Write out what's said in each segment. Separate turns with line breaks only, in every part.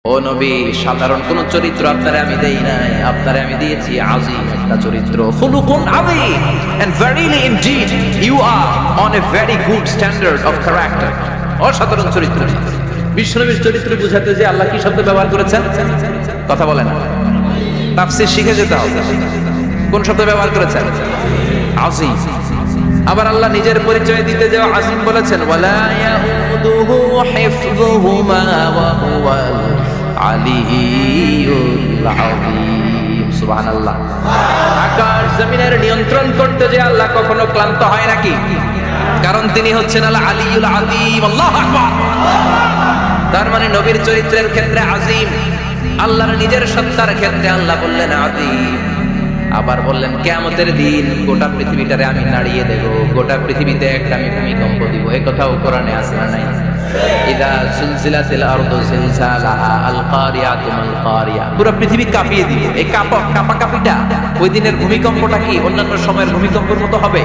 ও নবী, সাধারণ কোন চরিত্র আপনারে আমি দেই নাই, আপনারে আমি দিয়েছি আযীম একটা চরিত্র। খুলুকুন আযীম, and verily indeed you are on a very good standard of character। অসাধারণ চরিত্র। বিশ্বনবীর চরিত্র বুঝাতে যে আল্লাহ কি শব্দ ব্যবহার করেছেন কথা বলেন। তাফসীর শিখে যেতে হবে। কোন শব্দ ব্যবহার করেছেন? আযীম। আবার আল্লাহ নিজের পরিচয় দিতে যে আযীম বলেছেন, ওয়ালা ইয়াউদুহু হিফযুহুমা ওয়া হুয়াল আলিয়্যুল আযীম। সুবহানাল্লাহ। আকাশ জমিনের নিয়ন্ত্রণ করতে যে আল্লাহ কখনো ক্লান্ত হয় নাকি? কারণ তিনি হচ্ছেন আল আলিয়্যুল আযীম। আল্লাহু আকবার। তার মানে নবীর চরিত্রের ক্ষেত্রে আযীম, আল্লাহর নিজের সত্তার ক্ষেত্রে আল্লাহ বললেন আযীম। আবার বললেন কিয়ামতের দিন গোটা পৃথিবীটারে আমি নাড়িয়ে দেব, গোটা পৃথিবীতে একটা আমি ভূমিকম্প দিব। এই কথাও কোরআনে আছে না নাই? ইদা সুলজিলাতিল আরদু জিলজালাহা আল কারিয়াতু মাল কারিয়া। পুরো পৃথিবী কাঁপিয়ে দিবে। এই কাঁপাকাঁপিটা ওই দিনের ভূমিকম্পটা কি অন্যান্য সময়ের ভূমিকম্পের মতো হবে?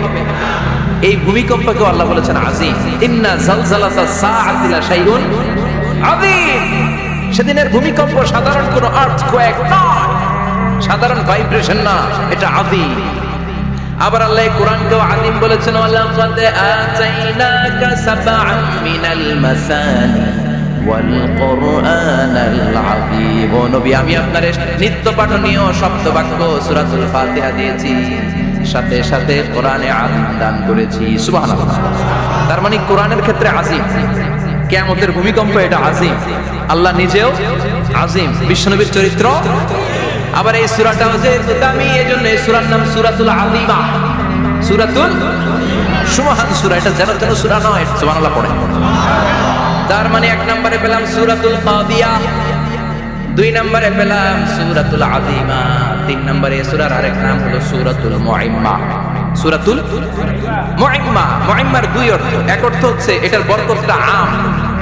এই ভূমিকম্পকে আল্লাহ বলেছেন আযীম। ইন্না জালজালাতাস সাআতি লা শাইউন আযীম। সেদিনের ভূমিকম্প সাধারণ কোনো আর্থকোয়েক নয়, সাধারণ ভাইব্রেশন না, এটা আযীম। আবার আল্লাহ কোরআনকেও আযীম বলেছেন, ওয়ালাকাদ আতাইনাকা সাবআম মিনাল মাসানি ওয়াল কুরআনাল আযীম। ও নবী, আমি আপনার নিত্য পাঠনীয় শব্দ বাক্য সূরাতুল ফাতিহা দিয়েছি, সাথে সাথে কোরআনে আযীম দান করেছি। সুবহানাল্লাহ। তার মানে কোরআনের ক্ষেত্রে আযীম, কিয়ামতের ভূমিকম্প এটা আযীম, আল্লাহ নিজেও আযীম, বিশ্বনবীর চরিত্র। আবার এই সূরাটাও যে দামি, এজন্য এই সূরার নাম সূরাতুল আযীমা। সূরাতুল সুবহান সূরা, এটা যেন তেন সূরা নয়। সুবহানাল্লাহ পড়ে। তার মানে এক নম্বরে পেলাম সূরাতুল কাদিয়া, দুই নম্বরে পেলাম সূরাতুল আযীমা, তিন নম্বরে এই সূরার আরেক নাম হলো সূরাতুল মুইম্মা। সূরাতুল মুইম্মা। মুইম্মার দুই অর্থ। এক অর্থ হচ্ছে এটার বরকতটা আম,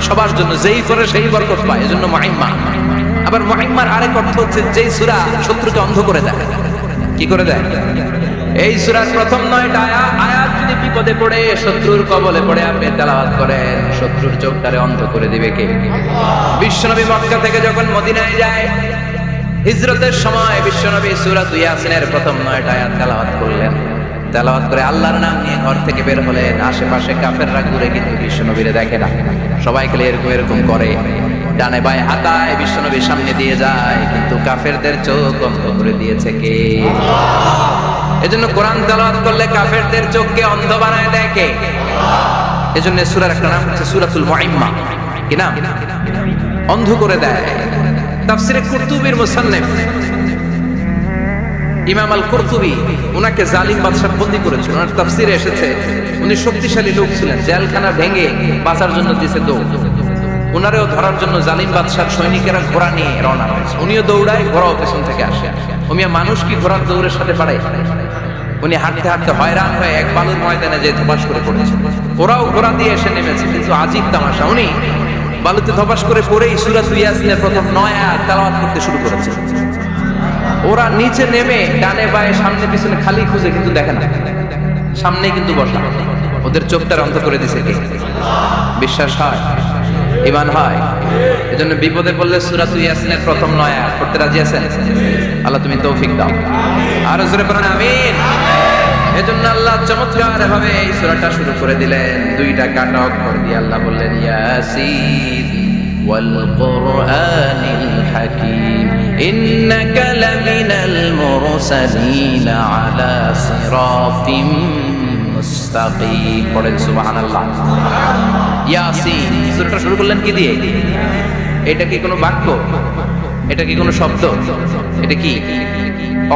সবার জন্য, যেই করে সেই বরকত পায়, এজন্য মুইম্মা। আবার মুইম্মার আরেক অর্থ হচ্ছে যেই সূরা শত্রুকে অন্ধ করে দেয়। কি করে দেয়? এই সূরার প্রথম 9টা আয়াত যদি বিপদে পড়ে, শত্রুর কবলে পড়ে আপনি তেলাওয়াত করেন, শত্রুর চোখটারে অন্ধ করে দিবে কে? বিশ্বনবী মক্কা থেকে যখন মদিনায় যায়, হিজরতের সময় বিশ্বনবী সূরা ইয়াসিনের প্রথম 9টা আয়াত তেলাওয়াত করলেন। তেলাওয়াত করে আল্লাহর নাম নিয়ে ঘর থেকে বের হলেন। আশেপাশে কাফেররা ঘুরে কিন্তু বিশ্বনবীরে দেখে না, সবাই খেলে এরকম এরকম করে, ডানে বায়ে হাতায় বিশ্বনবীর সামনে দিয়ে যায়, কিন্তু কাফেরদের চোখ অন্ধ করে দিয়েছে কে? এজন্য কোরআন তেলাওয়াত করলে কাফেরদের চোখকে অন্ধ বানায় দেয় কে? এজন্য সূরার একটা নাম হচ্ছে সূরাতুল মুইম্মা। কি নাম? অন্ধ করে দেয়। তাফসীরে কুরতুবীর মুসান্নিফ ইমাম আল কুরতুবী, উনাকে জালিম বাদশা বন্দী করেছিল। ওনার তাফসীরে এসেছে উনি শক্তিশালী লোক ছিলেন, জেলখানা ভেঙে বাঁচার জন্য দিয়েছে দৌড়। উনারেও ধরার জন্য জালিম বাদশার সৈনিকেরা ঘোড়া নিয়ে রওনা হয়েছে। উনিও দৌড়ায়, ঘোড়াও পেছন থেকে আসে। উমিয়া মানুষ কি ঘোড়ার দৌড়ের সাথে পারে? উনি হাঁটতে হাঁটতে হয়রান হয়ে এক বালুর ময়দানে যে ধপাস করে পড়েছে। ওরাও ঘোড়া দিয়ে এসে নেমেছে, কিন্তু আজীব তামাশা, উনি বালুতে ধপাস করে পড়েই সূরা ইয়াসিনের প্রথম 9 আয়াত তেলাওয়াত করতে শুরু করেছে। ওরা নিচে নেমে ডানে বায়ে সামনে পিছনে খালি খুঁজে, কিন্তু দেখে না, সামনে কিন্তু বসা। ওদের চোখটা অন্ধ করে দিছে কে? বিশ্বাস হয়? ঈমান হয়? এজন্য বিপদে পড়লে সূরা ইয়াসিনের প্রথম 9 আয়াত পড়তে রাজি আছেন? আল্লাহ তুমি তৌফিক দাও। আর জোরে পড়েন আমিন। এজন্য আল্লাহ চমৎকার ভাবে এই সূরাটা শুরু করে দিলেন। দুইটা কাটা অক্ষর দিয়ে আল্লাহ বললেন ইয়াসিন ওয়াল কুরআনিল হাকীম ইন্নাকা লামিনাল মুরসালিন আলা সিরাতিম মুস্তাকিম। পড়েন সুবহানাল্লাহ। ইয়াসিন সূরাটা শুরু করলেন কি দিয়ে? এটা কি কোনো বাক্য? এটা কি কোনো শব্দ? এটা কি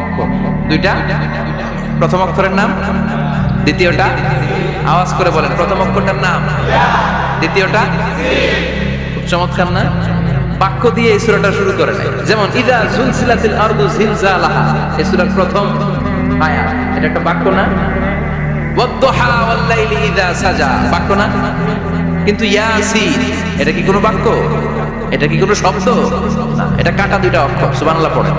অক্ষর? দুইটা। প্রথম অক্ষরের নাম, দ্বিতীয়টা আওয়াজ করে বলেন। প্রথম অক্ষরটার নাম, দ্বিতীয়টা চমৎকার না? বাক্য দিয়ে এই সূরাটা শুরু করে নাই। যেমন ইদা জুলজিলাতিল আরদু জিলজালাহা, এই সূরার প্রথম আয়াত, এটা একটা বাক্য না? ওয়াদ-দুহা ওয়াল-লাইলি ইযা সাজা, বাক্য না? কিন্তু ইয়াসিন, এটা কি কোনো বাক্য? এটা কি কোনো শব্দ? না, এটা কাটা দুইটা অক্ষর। সুবহানাল্লাহ পড়েন।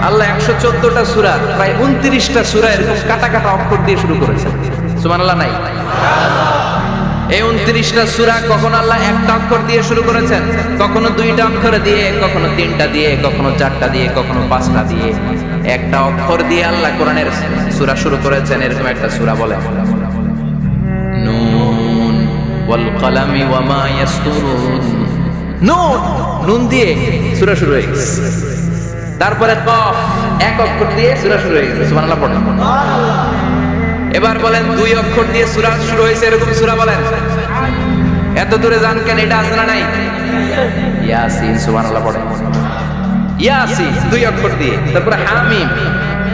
আল্লাহ 114টা সূরা, প্রায় 29টা সূরা এরকম কাটা কাটা অক্ষর দিয়ে শুরু করেছেন। সুবহানাল্লাহ নাই? এই 29টা সূরা কখনো আল্লাহ একটা অক্ষর দিয়ে শুরু করেছেন, কখনো 2টা অক্ষর দিয়ে, কখনো 3টা দিয়ে, কখনো 4টা দিয়ে, কখনো 5টা দিয়ে। একটা অক্ষর দিয়ে আল্লাহ কোরআনের সূরা শুরু করেছেন। এরকম একটা সূরা বলে নুন ওয়াল কলামি ওয়া মা ইয়াসতুরুন। নুন, নুন দিয়ে সূরা শুরু হয়ে গেছে। তারপরে কফ, এক অক্ষর দিয়ে সূরা শুরু হয়ে গেছে। সুবহানাল্লাহ পড়েন। এবার বলেন 2 অক্ষর দিয়ে সূরা শুরু হয়েছে, এরকম সূরা বলেন। এত দূরে যান কেন? এটা আছে না নাই? ইয়াসিন। সুবহানাল্লাহ পড়েন। ইয়াসিন 2 অক্ষর দিয়ে। তারপরে হামিম।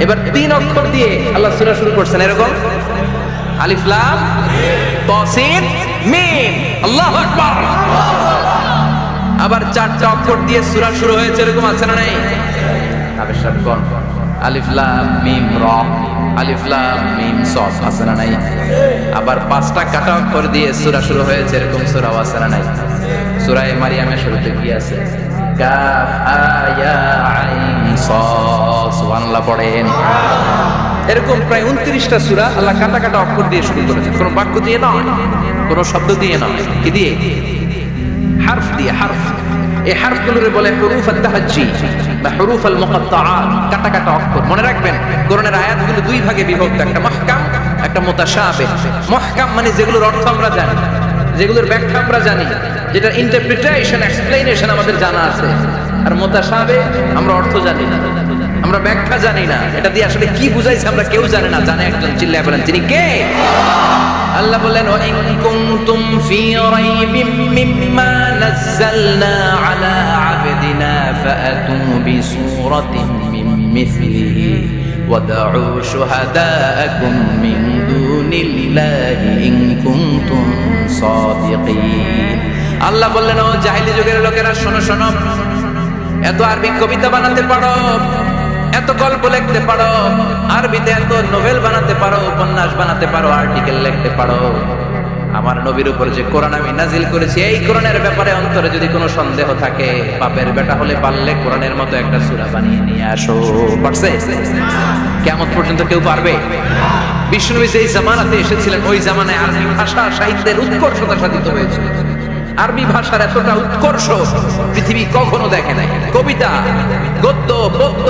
এবার 3 অক্ষর দিয়ে আল্লাহ সূরা শুরু করছেন, এরকম আলিফ লাম তা সিন মিম। আল্লাহু আকবার। আবার 4টা অক্ষর দিয়ে সূরা শুরু হয়েছে, এরকম আছে না নাই? আবেশার কোন? আলিফ লাম মিম রা, আলিফ লাম মিম সদ, আছে না নাই? আবার 5টা কাটা অক্ষর দিয়ে সূরা শুরু হয়েছে, এরকম সূরা আছে না নাই? সূরা মারিয়ামের শুরুতে কি আছে? কাফ হা ইয়া আইন সাদ। সুবহানাল্লাহ পড়েন। এরকম প্রায় 29টা সূরা আল্লাহ কাটা কাটা অক্ষর দিয়ে শুরু করেছেন। কোনো বাক্য দিয়ে নয়, কোনো শব্দ দিয়ে নয়, কি দিয়ে? হারফ দিয়ে। হারফ, এই হারফগুলোরে বলে হুরুফ আত-তাহাজ্জি বা হুরুফ আল-মুকাত্তাআত, কাটা কাটা অক্ষর। মনে রাখবেন কোরআনের আয়াতগুলো 2 ভাগে বিভক্ত, একটা মুহকাম, একটা মুতাশাবিহ। মুহকাম মানে যেগুলোর অর্থ আমরা জানি, যেগুলোর ব্যাখ্যা আমরা জানি, যেটার ইন্টারপ্রিটেশন, এক্সপ্লেনেশন আমাদের জানা আছে। আর মুতাশাবিহ আমরা অর্থ জানি না, আমরা ব্যাখ্যা জানি না, এটা দিয়ে আসলে কি বুঝাইছে আমরা কেউ জানে না। জানে একজন, চিল্লায় বলেন তিনি কে? আল্লাহ বলেন ওয়া ইন কুনতুম ফি রাইবিম মিম্মা নাযালনা আলা আবদিনা ফাআতু বিসূরাতিন মিন মিসলিহি ওয়াদউ শুহাদাআকুম মিন দুনিল্লাহি ইন কুনতুম সাদিকিন। আল্লাহ বললেন ও জাহেলি যুগের লোকেরা, শোনো শোনো, এত আরবি কবিতা বানাতে পারো, এত গল্প লিখতে পারো, আরবিতে এত নোবেল বানাতে পারো, উপন্যাস বানাতে পারো, আর্টিকেল লিখতে পারো, আমার নবীর উপর যে কোরআন আমি নাজিল করেছি, এই কোরআনের ব্যাপারে অন্তরে যদি কোনো সন্দেহ থাকে, বাপের বেটা হলে পারলে কোরআনের মতো একটা সূরা বানিয়ে নিয়ে আসো। পারছে? কিয়ামত পর্যন্ত কেউ পারবে? বিষ্ণুনবী যেই জামানাতে এসেছিলেন, ওই জামানায় আরবি ভাষা সাহিত্যের উৎকর্ষতা সাধিত হয়েছে। আরবি ভাষার এতটা উৎকর্ষ পৃথিবী কখনো দেখে নাই। কবিতা, গদ্য, পদ্য,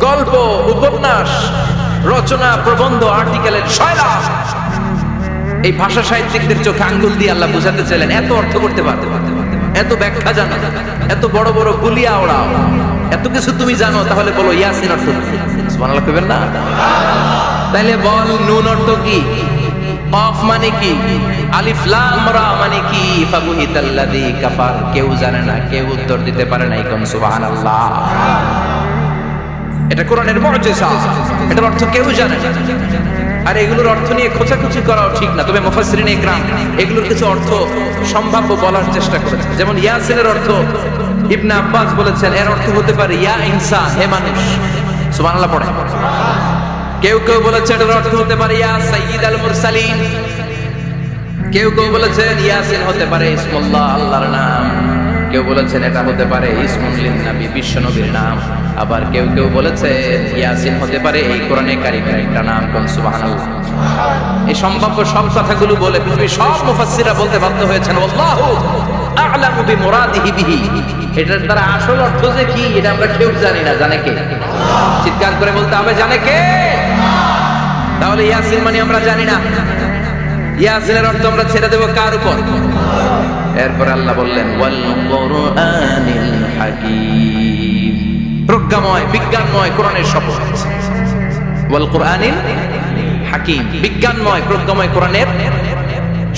গল্প, উপন্যাস, রচনা, প্রবন্ধ, আর্টিকেলের শৈলাভ, এই ভাষা সাহিত্যিকদের চোখে আঙ্গুল দিয়ে আল্লাহ বুঝাতে চাইলেন এত অর্থ করতে পারতে, এত ব্যাখ্যা জানো, এত বড় বড় গুলিয়া ওড়াও, এত কিছু তুমি জানো, তাহলে বলো ইয়াসিন অর্থ কি? সুবহানাল্লাহ কইবেন না? তাইলে বল নুন অর্থ কি? কফ মানে কি? আলিফ লাম রা মানে কি? ফাবুহিতাল্লাযী কাফার। কেউ জানে না, কেউ উত্তর দিতে পারে না। কোন সুবহানাল্লাহ। এটা কোরআনের মুজিজা, এটার অর্থ কেউ জানে না। আর এগুলোর অর্থ নিয়ে খোঁচাখুচি করাও ঠিক না। তবে মুফাসসিরিনে ইকরাম এগুলোর কিছু অর্থ সম্ভাব্য বলার চেষ্টা করেছেন। যেমন ইয়াসিনের অর্থ ইবনে আব্বাস বলেছেন, এর অর্থ হতে পারে ইয়া ইনসান, হে মানুষ। সুবহানাল্লাহ পড়ে। কেউ কেউ বলেছে এটার অর্থ হতে পারে ইয়া সাইয়্যিদাল মুরসালিন। কেউ কেউ বলেছেন ইয়াসিন হতে পারে ইসমুল্লাহ, আল্লাহর নাম। কেউ বলেছেন এটা হতে পারে ইসমুল লিন নবী, বিশ্ব নবীর নাম। আবার কেউ কেউ বলেছেন ইয়াসিন হতে পারে এই কোরআনে কারীমের একটা নাম। কোন সুবহানাল্লাহ। এই সম্ভাব্য সব কথাগুলো বলে পৃথিবীর সব মুফাসসিররা বলতে বাধ্য হয়েছেন আল্লাহু আ'লামু বিমুরাদিহি বিহি। এটার দ্বারা আসল অর্থ যে কি এটা আমরা কেউ জানি না। জানে কে? চিৎকার করে বলতে হবে, জানে কে? তাহলে ইয়াসিন মানে আমরা জানি না। ইয়াসিনের অর্থ আমরা ছেড়ে দেব কার উপর? এরপর আল্লাহ বললেন ওয়াল কুরআনিল হাকীম, প্রজ্ঞাময়, বিজ্ঞানময় কোরআনের শপথ। ওয়াল কুরআনিল হাকীম, বিজ্ঞানময়, প্রজ্ঞাময় কোরআনের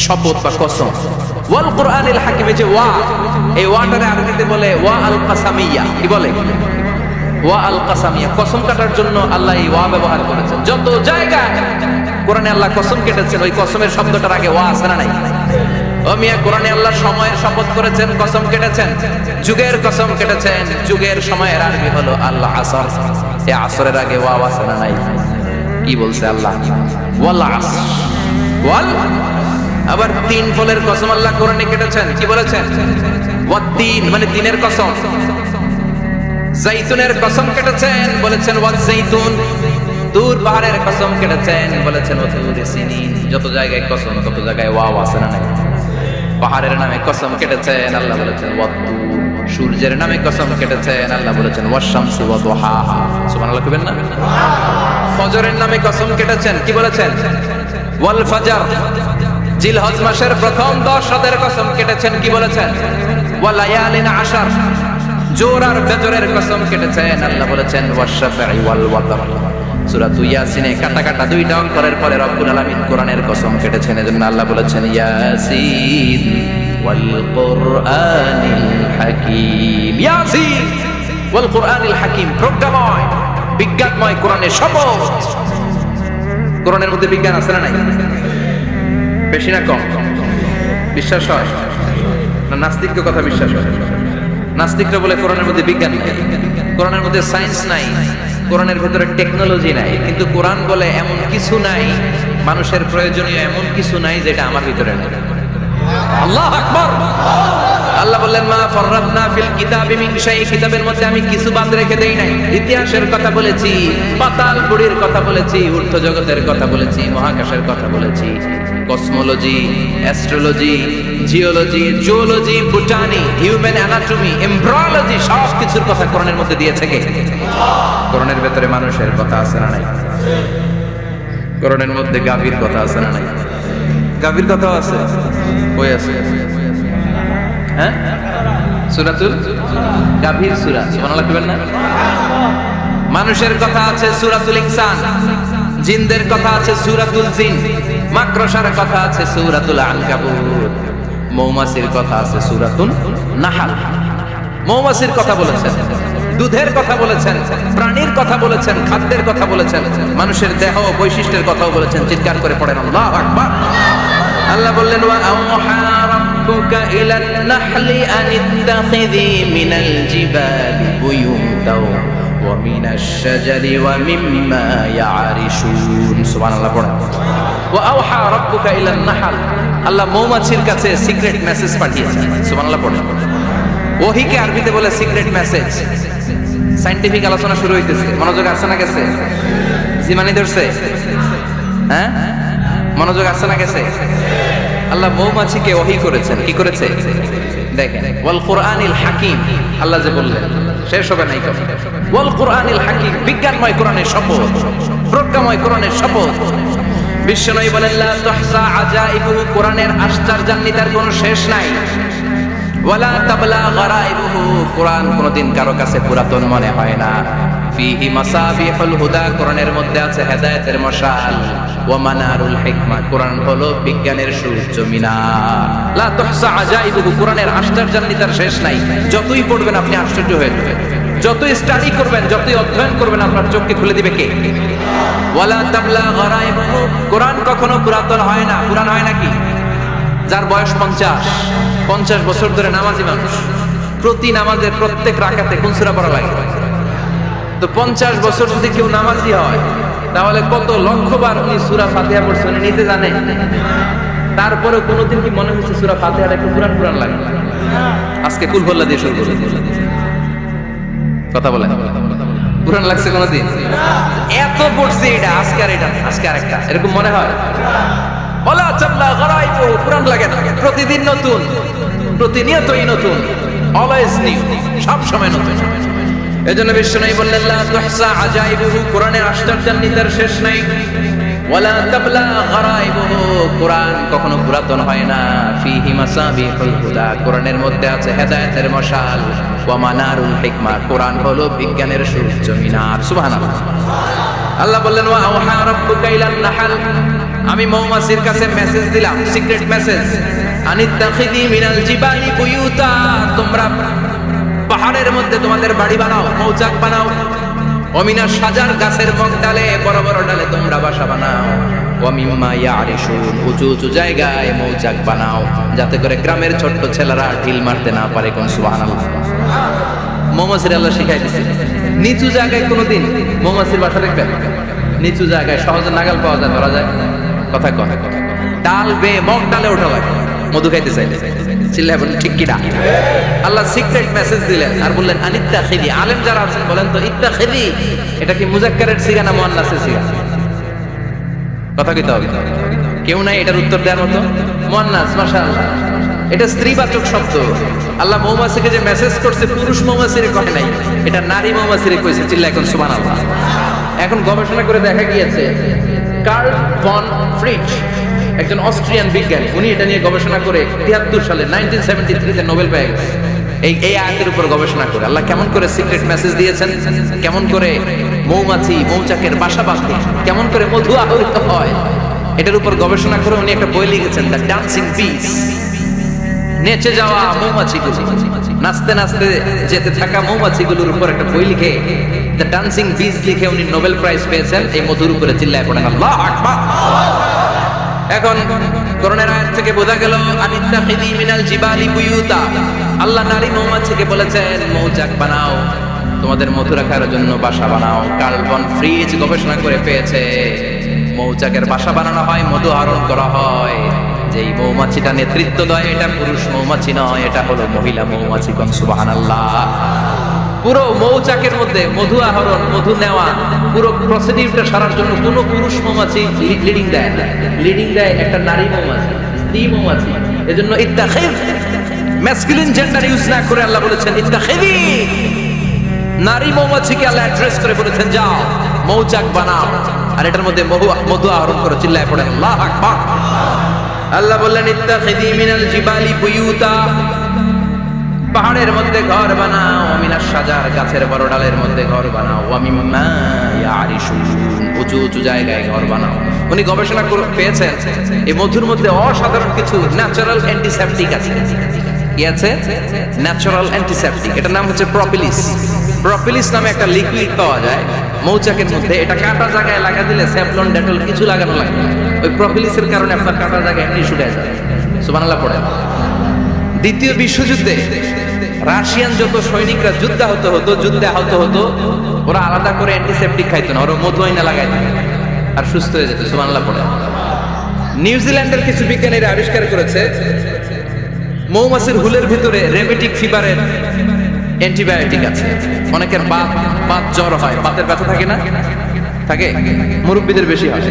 শপথ বা কসম। ওয়াল কুরআনিল হাকীম, যে ওয়া, এই ওয়াটারে আরবিতে বলে ওয়া আল কাসামিয়া। কি বলে? ওয়া আল কাসামিয়া, কসম কাটার জন্য আল্লাহ এই ওয়া ব্যবহার করেছেন। যত জায়গায় কোরআনে আল্লাহ কসম কেটেছেন, ওই কসমের শব্দটার আগে ওয়া আছে না নাই? ও মিয়া, কোরআনে আল্লাহ সময়ের শপথ করেছেন, কসম কেটেছেন, যুগের কসম কেটেছেন। যুগের সময়ের আরবি হলো আল্লাহ আসর। এই আসরের আগে ওয়া আছে না নাই? কি বলছে আল্লাহ? ওয়াল আসর, ওয়াল। আবার তিন ফলের কসম আল্লাহ কোরআনে কেটেছেন। কি বলেছেন? ওয়াত-তিন মানে তিনের কসম। জাইতুনের কসম কেটেছেন, বলেছেন ওয়াজ জাইতুন। তুর পাহাড়ের কসম কেটেছেন, বলেছেন ওয়াতুরি সিনিন। যত জায়গায় কসম তত জায়গায় ওয়াও আছে না নাই? পাহাড়ের নামে কসম কেটেছেন, আল্লাহ বলেছেন ওয়াতুর। সূর্যের নামে কসম কেটেছেন, আল্লাহ বলেছেন ওয়াশ-শামসি ওয়া দুহাহা। সুবহানাল্লাহ কইবেন না? ফজরের নামে কসম কেটেছেন, কি বলেছেন? ওয়াল ফাজর। জিলহজ মাসের প্রথম 10 রাতের কসম কেটেছেন, কি বলেছেন? ওয়া লায়ালিন আশার। জোর আর ফজরের কসম কেটেছেন, আল্লাহ বলেছেন ওয়াশ-শাফঈ ওয়াল ওয়াতর। সূরা ইয়াসিনে কাটা কাটা দুইটা অক্ষরের পরে রব্বুল আলামিন কোরআনের কসম কেটেছেন, এজন্য আল্লাহ বলেছেন ইয়াসিন ওয়াল কুরআনিল হাকীম। ইয়াসিন ওয়াল কুরআনিল হাকীম, প্রজ্ঞাময় বিজ্ঞানময় কোরআনের শপথ। কোরআনের মধ্যে বিজ্ঞান আছে না নাই? বেশি না কম? বিশ্বাস হয় না? নাস্তিকদের কথা বিশ্বাস হয়? নাস্তিকরা বলে কোরআনের মধ্যে বিজ্ঞান নাই, কোরআনের মধ্যে সায়েন্স নাই, কোরআনের ভিতরে টেকনোলজি নাই। কিন্তু কোরআন বলে এমন কিছু নাই, মানুষের প্রয়োজনীয় এমন কিছু নাই যেটা আমার ভিতরে নেই। আল্লাহু আকবার। আল্লাহ বললেন মা ফাররাতনা ফিল কিতাবি মিন শাই, কিতাবের মধ্যে আমি কিছু বাদ রেখে দেই নাই। ইতিহাসের কথা বলেছি, পাতাল পুরীর কথা বলেছি, ঊর্ধ্ব জগতের কথা বলেছি, মহাকাশের কথা বলেছি, cosmology, astrology, geology, zoology, botany, human anatomy, embryology, সব কিছুর কথা কোরআনের মধ্যে দিয়েছে কে? কোরআনের ভেতরে মানুষের কথা আছে না নাই? কোরআনের মধ্যে গাভীর কথা আছে না নাই? গাভীর কথা আছে? কই আছে? হ্যাঁ, সূরাতুল গাভীর সূরা। সুবহানাল্লাহ কইবেন না? মানুষের কথা আছে সূরাতুল ইনসান, জিনদের কথা আছে সূরাতুল জিন, মাকড়সার কথা আছে সূরাতুল আনকাবুত, মৌমাছির কথা আছে সূরাতুন নাহল। মৌমাছির কথা বলেছেন, দুধের কথা বলেছেন, প্রাণীর কথা বলেছেন, খাদ্যের কথা বলেছেন, মানুষের দেহ বৈশিষ্ট্যের কথাও বলেছেন। চিৎকার করে পড়েন আল্লাহু আকবার। আল্লাহ বললেন ওয়া আওহা রাব্বুকা ইলান নাহলি আন ইত্তাখিযি মিনাল জিবালি বুয়ুতাও ওয়া মিনাশ শাজারি ওয়া মিম্মা ইয়ারিশুন। সুবহানাল্লাহ পড়েন। ওয়া আওহা রাব্বুকা ইলান নাহল, আল্লাহ মৌমাছির কাছে সিক্রেট মেসেজ পাঠিয়েছেন। সুবহানাল্লাহ পড়েন। ওহীকে আরবিতে বলে সিক্রেট মেসেজ। সায়েন্টিফিক আলোচনা শুরু হইতেছে, মনোযোগ আছে না গেছে? জিমানি ধরছে? হ্যাঁ, মনোযোগ আছে না গেছে? আল্লাহ মৌমাছিকে ওহী করেছেন, কি করেছে দেখেন। ওয়াল কুরআনিল হাকীম, আল্লাহ যে বললেন শেষ হবে নাই কথা। ওয়াল কুরআনিল হাকীম, বিজ্ঞানময় কোরআনের শপথ, প্রজ্ঞাময় কোরআনের শপথ। বিশ্বনবী বলেন লা তুহসা আজাইবুহু, কোরআনের আশ্চর্যান্বিতার কোনো শেষ নাই। ওয়ালা তাবলা গারাইবুহু, কোরআন কোনদিন কারো কাছে পুরাতন মনে হয় না। ফিহি মাসাবিহুল হুদা, কোরআনের মধ্যে আছে হেদায়েতের মশাল। ওয়া মানারুল হিকমা, কোরআন হলো বিজ্ঞানের সুউচ্চ মিনার। লা তুহসা আজাইবুহু, কোরআনের আশ্চর্যান্বিতার শেষ নাই। যতই পড়বেন আপনি আশ্চর্য হয়ে যাবেন, যতই স্টাডি করবেন, যতই অধ্যয়ন করবেন, আপনার চোখকে খুলে দিবে কে? ওয়ালা তাবলা গারাইবুহু, কোরআন কখনো পুরাতন হয় না। পুরান হয় নাকি? যার বয়স 50 বছর ধরে নামাজি মানুষ, প্রতি নামাজের প্রত্যেক রাকাতে কোন সূরা পড়া লাগে? তো 50 বছর যদি কেউ নামাজি হয়, তাহলে কত লক্ষবার উনি সূরা ফাতিহা পড়ছেন উনি নিজে জানে। তারপরে কোনোদিন কি মনে হয়েছে সূরা ফাতিহাটা একটু পুরান পুরান লাগে? আজকে কুল হল্লা দিয়ে শুরু করলাম, কথা বলেন, পুরান লাগছে কোনোদিন? এত পড়ছে এটা, আজকে আর এটা, আজকে আর একটা, এরকম মনে হয়? ওয়ালা তাবলা গারাইবুহু, পুরান লাগে না। প্রতিদিন নতুন, প্রতিনিয়তই নতুন, অলওয়েজ নিউ, সব সময় নতুন। এজন্য বিশ্বনবী বললেন লা তুহসা আজাইবুহু, কোরআনের আশ্চর্যান্বিতার শেষ নাই। ওয়ালা তাবলা গারাইবুহু, কোরআন কখনো পুরাতন হয় না। ফিহি মাসাবিহুল হুদা, কোরআনের মধ্যে আছে হেদায়েতের মশাল। ওয়া মানারুল হিকমা, কোরআন হলো বিজ্ঞানের সুউচ্চ মিনার। সুবহানাল্লাহ। আল্লাহ বললেন ওয়া আওহা রাব্বুকা ইলান নাহল, আমি মৌমাছির কাছে মেসেজ দিলাম, সিক্রেট মেসেজ। আনিত্তাখিযি মিনাল জিবালি বুয়ুতা, তোমরা পাহাড়ের মধ্যে তোমাদের বাড়ি বানাও, মৌচাক বানাও। ওয়া মিনাশ শাজার, গাছের মগডালে, বড় বড় ডালে তোমরা বাসা বানাও। ওয়া মিম্মা ইয়ারিশুন, উঁচু উঁচু জায়গায় মৌচাক বানাও, যাতে করে গ্রামের ছোট্ট ছেলেরা ঢিল মারতে না পারে। কোন সুবহানাল্লাহ। মৌমাছির আল্লাহ শিখাই দিয়েছে। নিচু জায়গায় কোনোদিন মৌমাছির বাসা দেখবেন? নিচু জায়গায় সহজে নাগাল পাওয়া যায়, ধরা যায়। কথা ডাল বেয়ে মগ ডালে ওঠা লাগে, মধু খাইতে চাইলে। চিল্লায় বলেন ঠিক কিনা? আল্লাহ সিক্রেট মেসেজ দিলেন আর বললেন আনিত্তাখিদি। আলেম যারা আছেন বলেন তো ইত্তাখিদি এটা কি মুজাক্কারের সিগা না মুআন্নাসের সিগা? কথা কইতে হবে। কেউ নাই এটার উত্তর দেওয়ার মতো? মুআন্নাস, মাশাআল্লাহ। এটা স্ত্রীবাচক শব্দ। আল্লাহ মৌমাছিকে যে মেসেজ করছে পুরুষ মৌমাছিরে কয় নাই, এটা নারী মৌমাছিরে কইছে। চিল্লা এখন সুবহানাল্লাহ। এখন গবেষণা করে দেখা গিয়েছে কার্ল ভন ফ্রিচ একজন অস্ট্রিয়ান বিজ্ঞানী, উনি এটা নিয়ে গবেষণা করে 73 সালে 1973 তে নোবেল পেয়ে গেছেন। এই আয়াতের উপর গবেষণা করে আল্লাহ কেমন করে সিক্রেট মেসেজ দিয়েছেন, কেমন করে মৌমাছি মৌচাকের বাসা বাঁধে, কেমন করে মধু আহরিত হয়, এটার উপর গবেষণা করে উনি একটা বই লিখেছেন, দ্য ডান্সিং বিস। নেচে যাওয়া মৌমাছিগুলো, নাচতে নাচতে যেতে থাকা মৌমাছিগুলোর উপর একটা বই লিখে দ্য ডান্সিং বিস লিখে উনি নোবেল প্রাইজ পেয়েছেন এই মধুর উপরে। চিল্লায় পড়েন আল্লাহু আকবার। এখন কোরআনের আয়াত থেকে বোঝা গেল আনিত্তাখিদি মিনাল জিবালি বুয়ুতা। আল্লাহ নারী মৌমাছিকে বলেছেন মৌচাক বানাও, তোমাদের মধু রাখার জন্য বাসা বানাও। কার্ল ভন ফ্রিচ গবেষণা করে পেয়েছে মৌচাকের বাসা বানানো হয়, মধু আহরণ করা হয়। যেই মৌমাছিটা নেতৃত্ব দেয় এটা পুরুষ মৌমাছি নয়, এটা হলো মহিলা মৌমাছি। কোন সুবহানাল্লাহ। পুরো মৌচাকের মধ্যে মধু আহরণ, মধু নেওয়া, পুরো প্রসিডিউরটা সারার জন্য কোনো পুরুষ মৌমাছি লিডিং দেয় না, লিডিং দেয় একটা নারী মৌমাছি, স্ত্রী মৌমাছি। এজন্য ইত্তাখিদ ম্যাসকুলিন জেন্ডার ইউজ না করে আল্লাহ বলেছেন ইত্তাখিদি। নারী মৌমাছিকে আল্লাহ অ্যাড্রেস করে বলেছেন যাও মৌচাক বানাও আর এটার মধ্যে মধু আহরণ করো। চিল্লায় পড়েন আল্লাহু আকবার। আল্লাহ বললেন ইত্তাখিদি মিনাল জিবালি বুয়ুতা, পাহাড়ের মধ্যে ঘর বানাও, মিনাশ শাজার গাছের বড় ডালের মধ্যে ঘর বানাও, ওয়া মিম্মা ইয়ারিশুন উঁচু উঁচু জায়গায় ঘর বানাও। উনি গবেষণা করে পেয়েছেন এই মধুর মধ্যে অসাধারণ কিছু ন্যাচারাল অ্যান্টিসেপটিক আছে। কি আছে? Natural antiseptic. এটার নাম হচ্ছে প্রপিলিস। প্রপিলিস নামে একটা লিকুইড পাওয়া যায় মৌচাকের মধ্যে। এটা কাটা জায়গায় লাগা দিলে স্যাভলন ডেটল কিছু লাগানো লাগে না, ওই প্রপিলিসের কারণে আপনার কাটা জায়গায় এমনি শুকিয়ে যায়। সুবহানাল্লাহ পড়েন। দ্বিতীয় বিশ্বযুদ্ধে রাশিয়ান যত সৈনিকরা যুদ্ধে আহত হতো ওরা আলাদা করে অ্যান্টিসেপটিক খাইতো না, ওরা মধু আইনা লাগাইত আর সুস্থ হয়ে যেত। সুবহানাল্লাহ পড়েন। নিউজিল্যান্ডের কিছু বিজ্ঞানীরা আবিষ্কার করেছে মৌমাছির হুলের ভিতরে রেমেটিক ফিভারের অ্যান্টিবায়োটিক আছে। অনেকের বাত জ্বর হয়, বাতের ব্যথা থাকে না, থাকে, মুরব্বীদের বেশি হয়।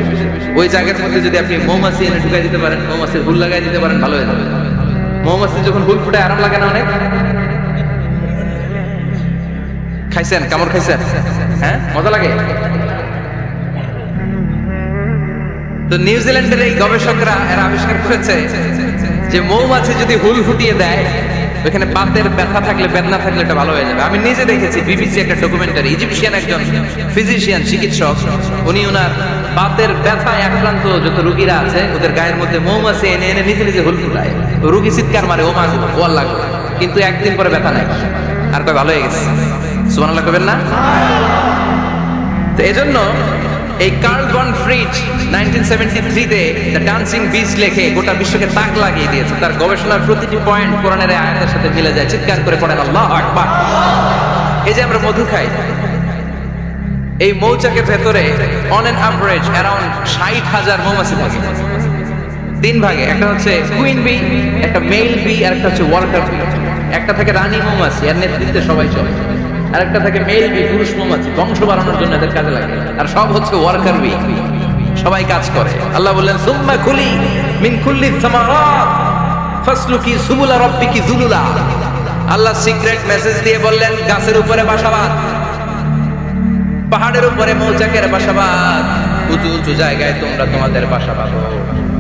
ওই জায়গার মধ্যে যদি আপনি মৌমাছি এনে ঢুকাই দিতে পারেন, মৌমাছির হুল লাগাই দিতে পারেন, ভালো হয়ে যাবে। মৌমাছি যখন হুল ফুটায় আরাম লাগে না অনেক? খাইছেন? কামড় খাইছেন? হ্যাঁ, মজা লাগে। তো নিউজিল্যান্ডের এই গবেষকরা এরা আবিষ্কার করেছে যে মৌমাছি যদি হুল ফুটিয়ে দেয় ওখানে বাতের ব্যথা থাকলে, বেদনা থাকলে এটা ভালো হয়ে যাবে। আমি নিজে দেখেছি বিবিসি একটা ডকুমেন্টারি, ইজিপশিয়ান একজন ফিজিশিয়ান চিকিৎসক, উনি ওনার বাতের ব্যথায় আক্রান্ত যত রোগীরা আছে ওদের গায়ের মধ্যে মৌমাছি এনে এনে নিজে নিজে হুল ফুটায়। রোগী চিৎকার মারে ও মা গো, ও আল্লাহ গো, কিন্তু একদিন পরে ব্যথা নাই আর কয় ভালো হয়ে গেছে। সুবহানাল্লাহ কইবেন না? তো এজন্য এই কার্ল ভন ফ্রিচ 1973 তে দ্য ডান্সিং বিস লেখে গোটা বিশ্বকে তাক লাগিয়ে দিয়েছে। তার গবেষণার প্রতিটি পয়েন্ট কোরআনের আয়াতের সাথে মিলে যায়। চিৎকার করে পড়েন আল্লাহু আকবার। এই যে আমরা মধু খাই, এই মৌচাকের ভেতরে অন এন অ্যাভারেজ অ্যারাউন্ড 60,000 মৌমাছি থাকে। তিন ভাগে, একটা হচ্ছে কুইন বি, একটা মেল বি আর একটা হচ্ছে ওয়ার্কার বি। একটা থাকে রানী মৌমাছি, এর নেতৃত্বে সবাই চলে। আরেকটা থাকে মেল বি, পুরুষ মৌমাছি, বংশ বাড়ানোর জন্য এদের কাজে লাগে। আর সব হচ্ছে ওয়ার্কার বি, সবাই কাজ করে। আল্লাহ বললেন সুম্মা কুলি মিন কুল্লি সামারাত ফাসলুকি সুবুলা রাব্বিকি যুলুলা। আল্লাহ সিক্রেট মেসেজ দিয়ে বললেন গাছের উপরে বাসাবাদ, পাহাড়ের উপরে মৌচাকের বাসাবাদ, উঁচু উঁচু জায়গায় তোমরা তোমাদের বাসা বাঁধো।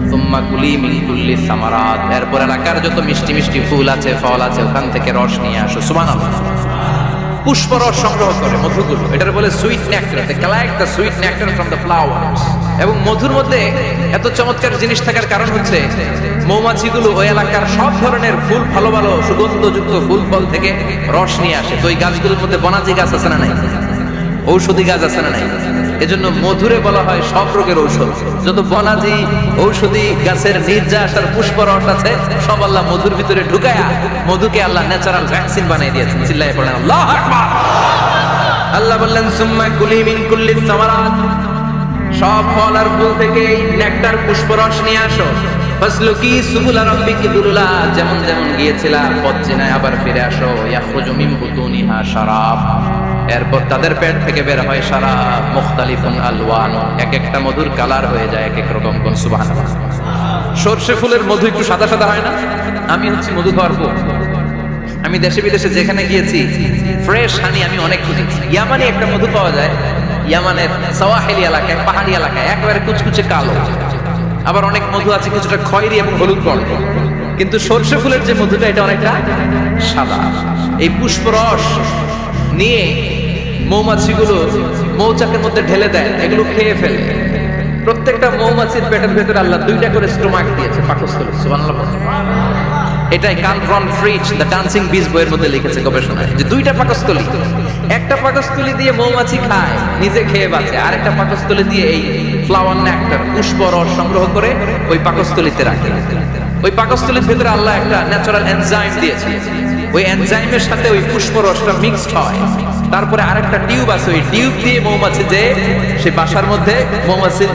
সুম্মা কুলি মিন কুল্লি সামারাত, এরপর এলাকার যত মিষ্টি মিষ্টি ফুল আছে, ফল আছে, ওখান থেকে রস নিয়ে আসো। সুবহানাল্লাহ। পুষ্পরস সংগ্রহ করে মধুগুলো, এটার বলে sweet nectar. They collect the sweet nectar from the flowers. এবং মধুর মধ্যে এত চমৎকার জিনিস থাকার কারণ হচ্ছে মৌমাছিগুলো ওই এলাকার সব ধরনের ফুল, ভালো ভালো সুগন্ধযুক্ত ফুল ফল থেকে রস নিয়ে আসে। তো ওই গাছগুলোর মধ্যে বনাজি গাছ আছে না নাই, ঔষধি গাছ আছে না নাই, এজন্য মধুরে বলা হয় সব রোগের ঔষধ। যত বনাজি ঔষধি গাছের নির্যাস আর পুষ্পরস আছে সব আল্লাহ মধুর ভিতরে ঢুকায়া মধুকে আল্লাহ ন্যাচারাল ভ্যাকসিন বানিয়ে দিয়েছেন। চিল্লায়ে পড়েন আল্লাহু আকবার। আল্লাহ বললেন সুম্মা কুলি মিন কুল্লি সামারাত, সব ফল আর ফুল থেকে নেকটার পুষ্পরস নিয়ে আসো। ফাসলুকি সুবুলা রাব্বিকি দুলুলা, যেমন যেমন গিয়েছিলা পথ চেনায় আবার ফিরে আসো। ইয়াখরুজু মিন বুতুনিহা শারাব, এরপর তাদের পেট থেকে বের হয় শারাব। মুখতালিফুন আলওয়ানু, এক একটা মধুর কালার হয়ে যায় এক এক রকম। কোন সুবহানাল্লাহ। সরষে ফুলের মধু একটু সাদা সাদা হয় না? আমি হচ্ছে মধু খাওয়ার পর আমি দেশে বিদেশে যেখানে গিয়েছি ফ্রেশ হানি আমি অনেক খুঁজেছি। ইয়ামানে একটা মধু পাওয়া যায়, ইয়ামানের সাওয়াহিলি এলাকায়, পাহাড়ি এলাকায়, একেবারে কুচকুচে কালো। আবার অনেক মধু আছে কিছুটা খয়েরি এবং হলুদ বর্ণ, কিন্তু সরষে ফুলের যে মধুটা এটা অনেকটা সাদা। এই পুষ্পরস নিয়ে মৌমাছিগুলো মৌচাকের মধ্যে ঢেলে দেয়, এগুলো খেয়ে ফেলে। প্রত্যেকটা মৌমাছির পেটের ভেতরে আল্লাহ 2টা করে স্টোমাক দিয়েছে, পাকস্থলী। সুবহানাল্লাহ। এটাই Karl von Frisch the dancing bees বইয়ের মধ্যে লিখেছে গবেষণায়, যে 2টা পাকস্থলী। একটা পাকস্থলী দিয়ে মৌমাছি খায়, নিজে খেয়ে বাঁচে, আরেকটা পাকস্থলী দিয়ে এই ফ্লাওয়ার নেক্টার, পুষ্পরস সংগ্রহ করে ওই পাকস্থলীতে রাখে। ওই পাকস্থলীর ভেতরে আল্লাহ একটা ন্যাচারাল এনজাইম দিয়েছে, ওই এনজাইমের সাথে ওই পুষ্পরসটা মিক্সড হয়। তারপরে আরেকটা টিউব আছে, ওই টিউব দিয়ে মৌমাছি যে সে বাসার মধ্যে মৌমাছি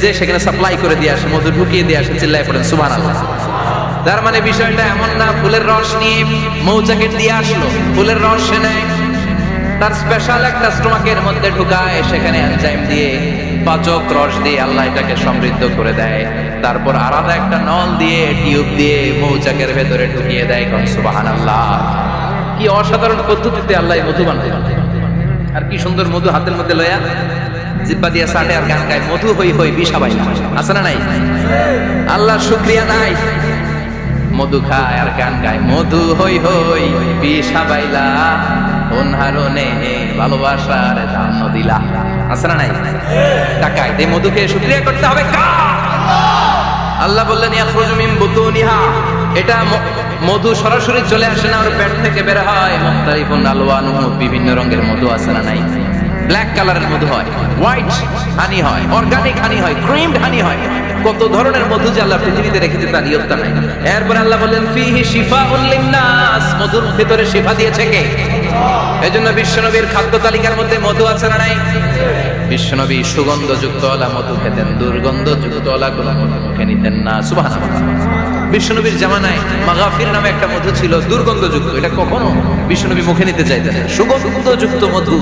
যে সেখানে সাপ্লাই করে দিয়ে আসে, মধু ঢুকিয়ে দিয়ে আসে। চিল্লায় পড়েন সুবহানাল্লাহ। তার মানে বিষয়টা এমন না ফুলের রস নিয়ে মৌচাকে দিয়ে আসলো, ফুলের রস সে নেয়, তার স্পেশাল একটা স্টোমাকের মধ্যে ঢুকায়, সেখানে এনজাইম দিয়ে পাচক রস দিয়ে আল্লাহ এটাকে সমৃদ্ধ করে দেয়। তারপর আলাদা একটা নল দিয়ে টিউব দিয়ে মৌচাকের ভেতরে ঢুকিয়ে দেয়। কোন সুবহানাল্লাহ। কি অসাধারণ পদ্ধতিতে আল্লাহ মধু বানায়, আর কি সুন্দর মধু হাতের মধ্যে লয়া জিব্বা দিয়ে সাটে আর গান গায়, মধু হই হই বিষাবাই না। আছে না নাই? আল্লাহর শুকরিয়া নাই? মধু খায় আর গান গায়, মধু হই হই বিষাবাইলা, কোন হারনে ভালোবাসার দান দিলা। আছে না নাই? টাকায় এই মধুকে শুকরিয়া করতে হবে কার? আল্লাহ বললেন ইয়াখরুজু মিন বুতুনিহা, এটা মধু সরাসরি চলে আসে না, ওর পেট থেকে বের হয়। মুখতালিফুন আলওয়ানুহু, বিভিন্ন রঙের মধু। আছে না নাই? ব্ল্যাক কালারের মধু হয়, হোয়াইট হানি হয়, অর্গানিক হানি হয়, ক্রিমড হানি হয়। কত ধরনের মধু যে আল্লাহ পৃথিবীতে রেখেছে তার ইয়ত্তা নাই। এরপর আল্লাহ বললেন ফিহি শিফাউন লিন্নাস, মধুর ভিতরে শিফা দিয়েছে কে? এজন্য বিশ্বনবীর খাদ্য তালিকার মধ্যে মধু আছে না নাই? বিশ্বনবী সুগন্ধযুক্ত ওলা মধু খেতেন, দুর্গন্ধযুক্ত ওলা কোনো মধু মুখে নিতেন না। সুবহানাল্লাহ। বিশ্বনবীর জামানায় মাগাফির নামে একটা মধু ছিল, দুর্গন্ধযুক্ত, এটা কখনো বিশ্বনবী মুখে নিতে চাইতেন। সুগন্ধযুক্ত মধু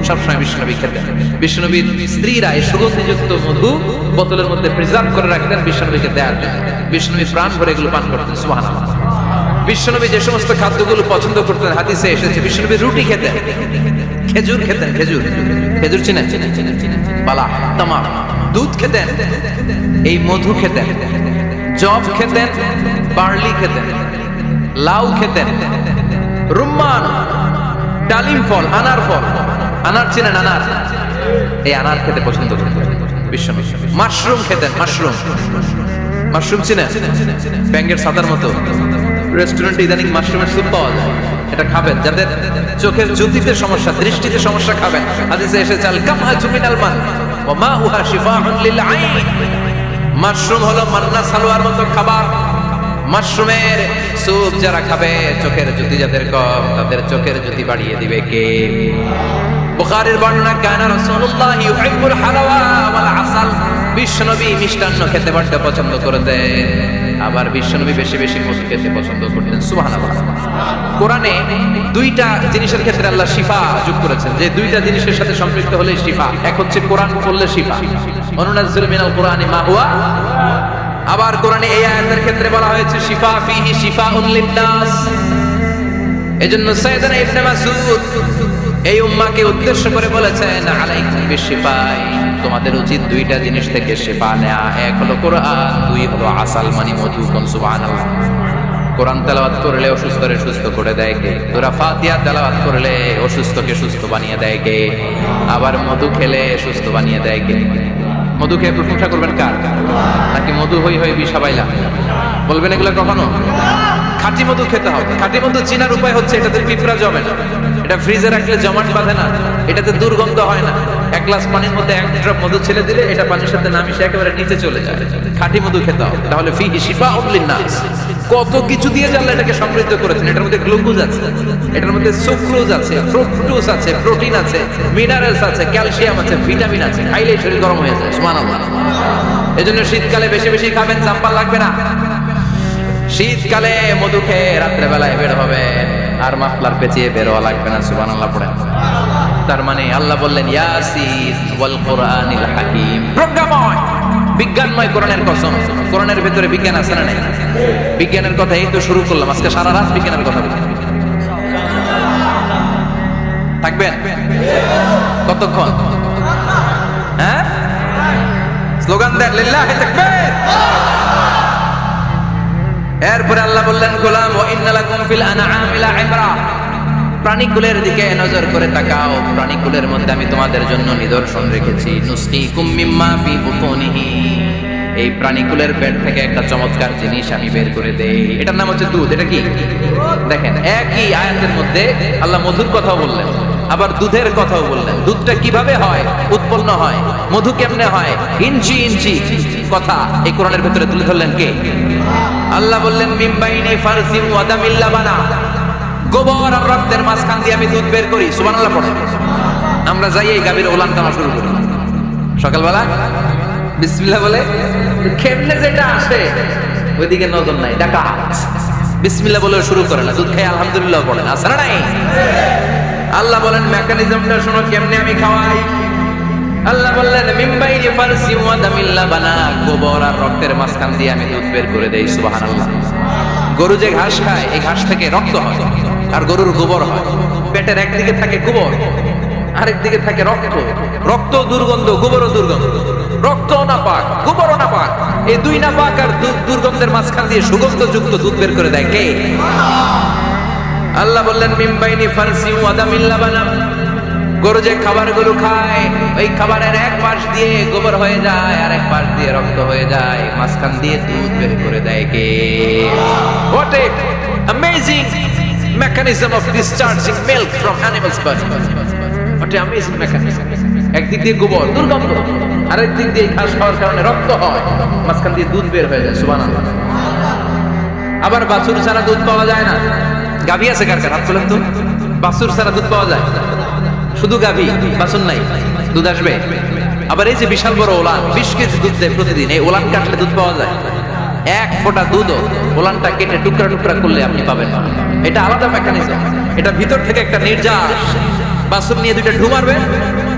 সবসময় বিশ্বনবী খেতেন। বিশ্বনবীর স্ত্রীরা এই সুগন্ধিযুক্ত মধু বোতলের মধ্যে প্রিজার্ভ করে রাখতেন বিশ্বনবীকে দেওয়ার জন্য। বিশ্বনবী প্রাণ ভরে এগুলো পান করতেন। সুবহানাল্লাহ। বিশ্বনবী যে সমস্ত খাদ্যগুলো পছন্দ করতেন হাদিসে এসেছে, বিশ্বনবী রুটি খেতেন, খেজুর খেতেন, খেজুর, খেজুর চিনেন? বালা, তামাক, দুধ খেতেন, এই মধু খেতেন, জব খেতেন, বার্লি খেতেন, লাউ খেতেন, রুম্মান, ডালিম ফল, আনার ফল, আনার চিনেন? আনার, এই আনার খেতে পছন্দ করতেন বিশ্বনবী। মাশরুম খেতেন, মাশরুম, মাশরুম চিনেন? ব্যাঙের ছাতার মতো। রেস্টুরেন্টে ইদানিং মাশরুমের স্যুপ পাওয়া যায়, এটা খাবেন। যাদের চোখের জ্যোতিতে সমস্যা, দৃষ্টিতে সমস্যা, খাবেন। হাদিসে এসেছে আল কামআতু মিনাল মান ওয়া মাউহা শিফাউন লিল আইন। মাশরুম হলো মান্না সালোয়ার মতো খাবার। মাশরুমের স্যুপ যারা খাবে, চোখের জ্যোতি যাদের কম, তাদের চোখের জ্যোতি বাড়িয়ে দিবে কে? বুখারীর বর্ণনা, কানা রাসূলুল্লাহ ইউহিব্বুল হালাওয়া ওয়াল আসাল, বিশ্বনবী মিষ্টান্ন খেতে বড় পছন্দ করতেন। আবার বিশ্বনবী বেশি বেশি মধু খেতে পছন্দ করতেন। সুবহানাল্লাহ। কোরআনে 2টা জিনিসের ক্ষেত্রে আল্লাহ শিফা যোগ করেছেন, যে 2টা জিনিসের সাথে সম্পৃক্ত হলে শিফা। এক হচ্ছে কোরআন পড়লে শিফা, অনুনাজ্জিলু মিনাল কুরআনি মা হুয়া। আবার কোরআনে এই আয়াতের ক্ষেত্রে বলা হয়েছে শিফা ফিহি শিফাউন লিন্নাস। এজন্য সাইয়েদনা ইবনে মাসউদ এই উম্মাহকে উদ্দেশ্য করে বলেছেন আলাইকুম বিশিফাই, তোমাদের উচিত 2টা জিনিস থেকে শিফা নেয়া। এক হলো কোরআন, 2 হলো আসাল মানে মধু। কোন সুবহানাল্লাহ। কোরআন তেলাওয়াত করলে অসুস্থরে সুস্থ করে দেয় কে? সূরা ফাতিহা তেলাওয়াত করলে অসুস্থকে সুস্থ বানিয়ে দেয় কে? আবার মধু খেলে সুস্থ বানিয়ে দেয় কে? মধু খেয়ে প্রশংসা করবেন কার? নাকি মধু হই হই বিষাবাইলা বলবেন? এগুলো কখনো। খাঁটি মধু খেতে হবে। খাঁটি মধু চিনার উপায় হচ্ছে এটাতে পিঁপড়া জমে না, এটা ফ্রিজে রাখলে জমাট বাঁধে না, এটাতে দুর্গন্ধ হয় না। 1 গ্লাস পানির মধ্যে 1 ড্রপ মধু ছেড়ে দিলে এটা পানির সাথে না মিশে একেবারে নিচে চলে যায়। খাঁটি মধু খেতে হবে। তাহলে ফিহি শিফাউন লিন্নাস। কত কিছু দিয়ে আল্লাহ এটাকে সমৃদ্ধ করেছেন। এটার মধ্যে গ্লুকোজ আছে, এটার মধ্যে সুক্রোজ আছে, ফ্রুকটোজ আছে, প্রোটিন আছে, মিনারেলস আছে, ক্যালসিয়াম আছে, ভিটামিন আছে। খাইলে শরীর গরম হয়ে যায়। সুবহানাল্লাহ। এজন্য শীতকালে বেশি বেশি খাবেন, জাম্পার লাগবে না। শীতকালে মধু খেয়ে রাত্রে বেলায় বের হবে, আর মাফলার পেঁচিয়ে বেরোয়া লাগবে না। সুবহানাল্লাহ পড়েন। তার মানে আল্লাহ বললেন ইয়াসিন ওয়াল কুরআনিল হাকিম, প্রজ্ঞাময় বিজ্ঞানময় কোরআনের কসম। কোরআনের ভিতরে বিজ্ঞান আছে না নাই? বিজ্ঞানের কথা এই তো শুরু করলাম, আজকে সারা রাত বিজ্ঞানের কথা বলবো। থাকবেন কতক্ষণ? হ্যাঁ, স্লোগান দেন লিল্লাহি তাকবীর। এরপরে আল্লাহ বললেন গোলাম ওয়া ইন্না লাকুম ফিল আনআমি লাইবরা, প্রাণীকুলের দিকে নজর করে তাকাও, প্রাণীকুলের মধ্যে আমি তোমাদের জন্য নিদর্শন রেখেছি। নুসকিকুম মিম্মা ফি বুতুনিহি, এই প্রাণীকুলের পেট থেকে একটা চমৎকার জিনিস আমি বের করে দেই, এটার নাম হচ্ছে দুধ। এটা কি? দেখেন একই আয়াতের মধ্যে আল্লাহ মধুর কথাও বললেন, আবার দুধের কথাও বললেন। দুধটা কিভাবে হয়, উৎপন্ন হয়, মধু কেমনে হয়, ইঞ্চি ইঞ্চি কথা এই কোরআনের ভিতরে তুলে ধরলেন কে? আল্লাহ বললেন মিন বাইনি ফারসিম ওয়া দামিল লাবানা, গোবর আর রক্তের মাঝখান দিয়ে আমি দুধ বের করি। সুবহানাল্লাহ পড়েন। আমরা যাই এই গাভীর ওলান টানা শুরু করি সকালবেলা বিসমিল্লাহ বলে, কেমনে যেটা আসে ওইদিকে নজর নাই, ডাকাত বিসমিল্লাহ বলে শুরু করে না, দুধ খাই আলহামদুলিল্লাহ পড়েন, আছে না নাই? আল্লাহ বলেন মেকানিজমটা শোনো কেমনে আমি খাওয়াই। আল্লাহ বললেন মিন বাইনি ফারসিম ওয়া দামিল লাবানা, গোবর আর রক্তের মাঝখান দিয়ে আমি দুধ বের করে দেই। সুবহানাল্লাহ। গরু যে ঘাস খায়, এই ঘাস থেকে রক্ত হয় আর গরুর গোবর হয়। পেটের একদিকে থাকে গোবর, আরেক দিকে থাকে রক্ত। রক্ত দুর্গন্ধ, গোবরও দুর্গন্ধ। রক্ত নাপাক, গোবরও নাপাক, এই দুই নাপাক আর দুর্গন্ধের মাঝখান দিয়ে সুগন্ধযুক্ত দুধ বের করে দেয় কে? আল্লাহ বললেন মিন বাইনি ফারসিম ওয়া দামিল লাবানা, গরু যে খাবারগুলো খায় ওই খাবারের এক পাশ দিয়ে গোবর হয়ে যায় আর এক পাশ দিয়ে রক্ত হয়ে যায়, মাঝখান দিয়ে দুধ বের করে দেয় কে? What a amazing mechanism of discharging milk from animals body. What a amazing mechanism. একদিক দিয়ে গোবর দুর্গন্ধ, আরেক দিক দিয়ে ঘাস খাওয়ার কারণে রক্ত হয়, মাঝখান দিয়ে দুধ বের হয়ে যায়। সুবহানাল্লাহ। আবার বাছুর ছাড়া দুধ পাওয়া যায় না। গাভী আছে কার কার? হাত তোলেন তো। বাছুর ছাড়া দুধ পাওয়া যায়? শুধু গাভী, বাছুর নাই, দুধ আসবে? আবার এই যে বিশাল বড় ওলান, 20 কেজি দুধ দেয় প্রতিদিন, এই ওলান কাটলে দুধ পাওয়া যায়? এক ফোঁটা দুধও ওলানটা কেটে টুকরা টুকরা করলে আপনি পাবেন না। এটা আলাদা মেকানিজম। এটা ভিতর থেকে একটা নির্যাস, বাছুর নিয়ে দুইটা ঢু মারবে,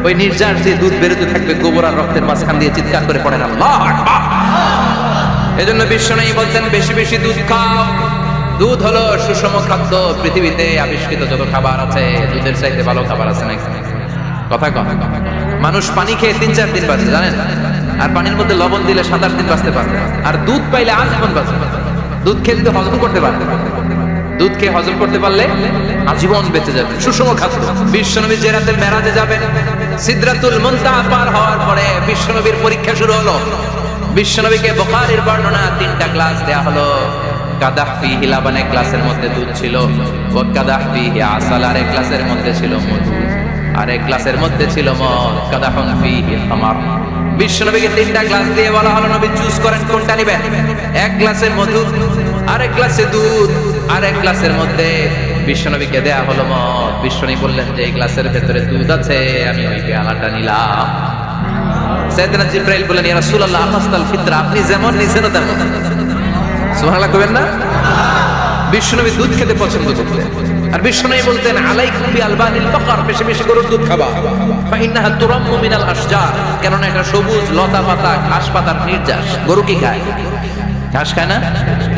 ওই নির্যাস দিয়ে দুধ বেরোতে থাকবে, গোবর আর রক্তের মাঝখান দিয়ে চিৎকার করে পড়েন আল্লাহু আকবার। এজন্য বিশ্বনবী বলতেন বেশি বেশি দুধ খাও। দুধ হলো সুষম খাদ্য। পৃথিবীতে আবিষ্কৃত যত খাবার আছে, দুধের চাইতে ভালো খাবার আছে নাকি? কথা কম। মানুষ পানি খেয়ে 3-4 দিন বাঁচে জানেন, আর পানির মধ্যে লবণ দিলে 7-8 দিন বাঁচতে পারে। আর দুধ পাইলে আজীবন বাঁচে। দুধ খেয়ে যদি হজম করতে পারে, দুধ খেয়ে হজম করতে পারলে আজীবন বেঁচে যাবে, সুষম খাদ্য। বিশ্বনবী যে রাতে মেরাজে যাবেন, সিদরাতুল মুনতাহা পার হওয়ার পরে বিশ্বনবীর পরীক্ষা শুরু হলো। বিশ্বনবীকে বুখারীর বর্ণনা 3টা গ্লাস দেয়া হলো। কাদাহ ফিহি লাবান, এক গ্লাসের মধ্যে দুধ ছিল, ওয়া কাদাহ ফিহি আসাল, আর এক গ্লাসের মধ্যে ছিল মধু, আর এক গ্লাসের মধ্যে ছিল মদ। কাদাহুন ফিহি খামার। বিশ্বনবীকে 3টা গ্লাস দিয়ে বলা হলো নবী চুজ করেন কোনটা নেবেন। এক গ্লাসে মধু, আরেক গ্লাসে দুধ, আরেক গ্লাসের মধ্যে বিশ্বনবীকে দেয়া হলো মদ। বিশ্বনবী বললেন যে এই গ্লাসের ভেতরে দুধ আছে, আমি ওই পেয়ালাটা নিলাম। সাইয়েদনা জিবরাইল বললেন ইয়া রাসূলুল্লাহ আফাসতাল ফিতরা, আপনি যেমন নিছেন তেমন। সুবহানাল্লাহ কইবেন না? বিশ্বনবী দুধ খেতে পছন্দ করতেন, আর বিশ্বনবী বলতেন আলাইকুম বিআলবানিল বাকার, বেশি বেশি গরুর দুধ খাবা। ফাইন্নাহা তুরাম্মু মিনাল আশজার, কারণ এটা সবুজ লতা পাতা ঘাস পাতার নির্যাস। গরু কি খায়? ঘাস খায় না?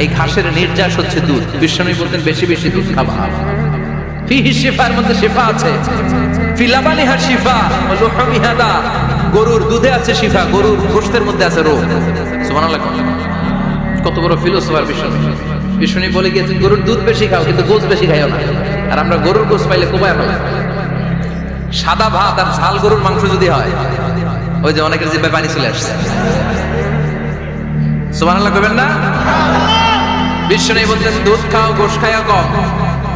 এই ঘাসের নির্যাস হচ্ছে দুধ। বিশ্বনবী বলতেন বেশি বেশি দুধ খাবা। ফিহি শিফার মধ্যে শিফা আছে, ফি লাবানিহা শিফা ওয়া লুহুমিহা দা, গরুর দুধে আছে শিফা, গরুর গোশতের মধ্যে আছে রোগ। সুবহানাল্লাহ। কত বড় ফিলোসফার বিশ্বনবী। বিশ্বনবী বলে গিয়েছেন গরুর দুধ বেশি খাও, কিন্তু গোশ বেশি খাইও না। আর আমরা গরুর গোশ পাইলে কোবায় ফেলা। সাদা ভাত আর ঝাল গরুর মাংস যদি হয়, ওই যে অনেকের জিহ্বায় পানি চলে আসছে। সুবহানাল্লাহ কইবেন না? বিশ্বনবী বলতেন দুধ খাও, গোশ খাইও কম।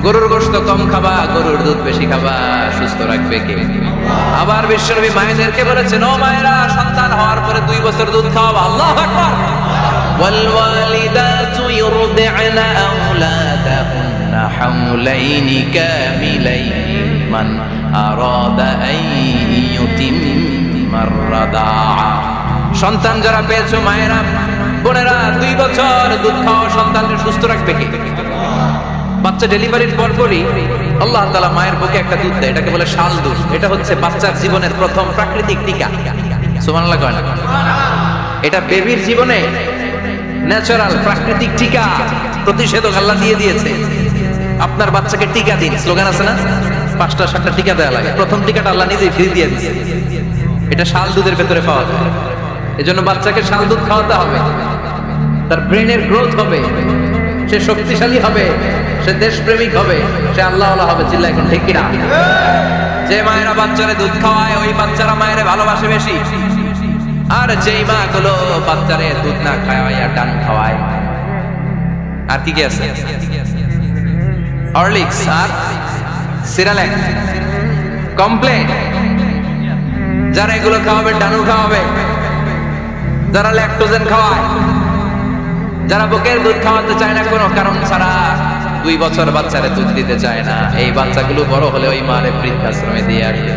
গরুর গোশত কম খাবা, গরুর দুধ বেশি খাবা, সুস্থ রাখবে কে? আবার বিশ্বনবী মায়েদেরকে বলেছেন ও মায়েরা, সন্তান হওয়ার পরে 2 বছর দুধ খাওয়াবা। আল্লাহু আকবার। والوالدات يرضعن أولادهن حولين كاملين لمن أراد أن يتم الرضاعة। সন্তান যারা পেয়েছো মায়েরা বোনেরা, 2 বছর দুধ খাওয়া সন্তানকে সুস্থ রাখবে কি? বাচ্চা ডেলিভারির পরপরই আল্লাহ তাআলা মায়ের বুকে একটা দুধ দেয়, এটাকে বলে শাল দুধ। এটা হচ্ছে বাচ্চার জীবনের প্রথম প্রাকৃতিক টিকা। সুবহানাল্লাহ কয় না? এটা বেবির জীবনে ন্যাচারাল প্রাকৃতিক টিকা, প্রতিষেধক আল্লাহ দিয়ে দিয়েছে। আপনার বাচ্চাকে টিকা দিন, স্লোগান আছে না? 5টা 7টা টিকা দেওয়া লাগে, প্রথম টিকাটা আল্লাহ নিজেই ফ্রি দিয়ে দিয়েছে। এটা শাল দুধের ভেতরে পাওয়া যায়। এজন্য বাচ্চাকে শাল দুধ খাওয়াতে হবে, তার ব্রেনের গ্রোথ হবে, সে শক্তিশালী হবে, সে দেশপ্রেমিক হবে, সে আল্লাহওয়ালা হবে। চিল্লা এখন ঠিক কিনা? যে মায়েরা বাচ্চারে দুধ খাওয়ায় ওই বাচ্চারা মায়েরে ভালোবাসে বেশি। আর যেই মা গুলো বাচ্চারে দুধ না খাওয়ায় আর ডান খাওয়ায়, আর কি কি আছে? হরলিক্স আর সিরালেক, কমপ্লেন, যারা এগুলো খাওয়াবে ডানু খাওয়াবে, যারা ল্যাকটোজেন খাওয়ায়, যারা বুকের দুধ খাওয়াতে চায় না কোনো কারণ ছাড়া, 2 বছর বাচ্চারে দুধ দিতে চায় না, এই বাচ্চাগুলো বড় হলে ওই মারে বৃদ্ধাশ্রমে দিয়ে আসবে।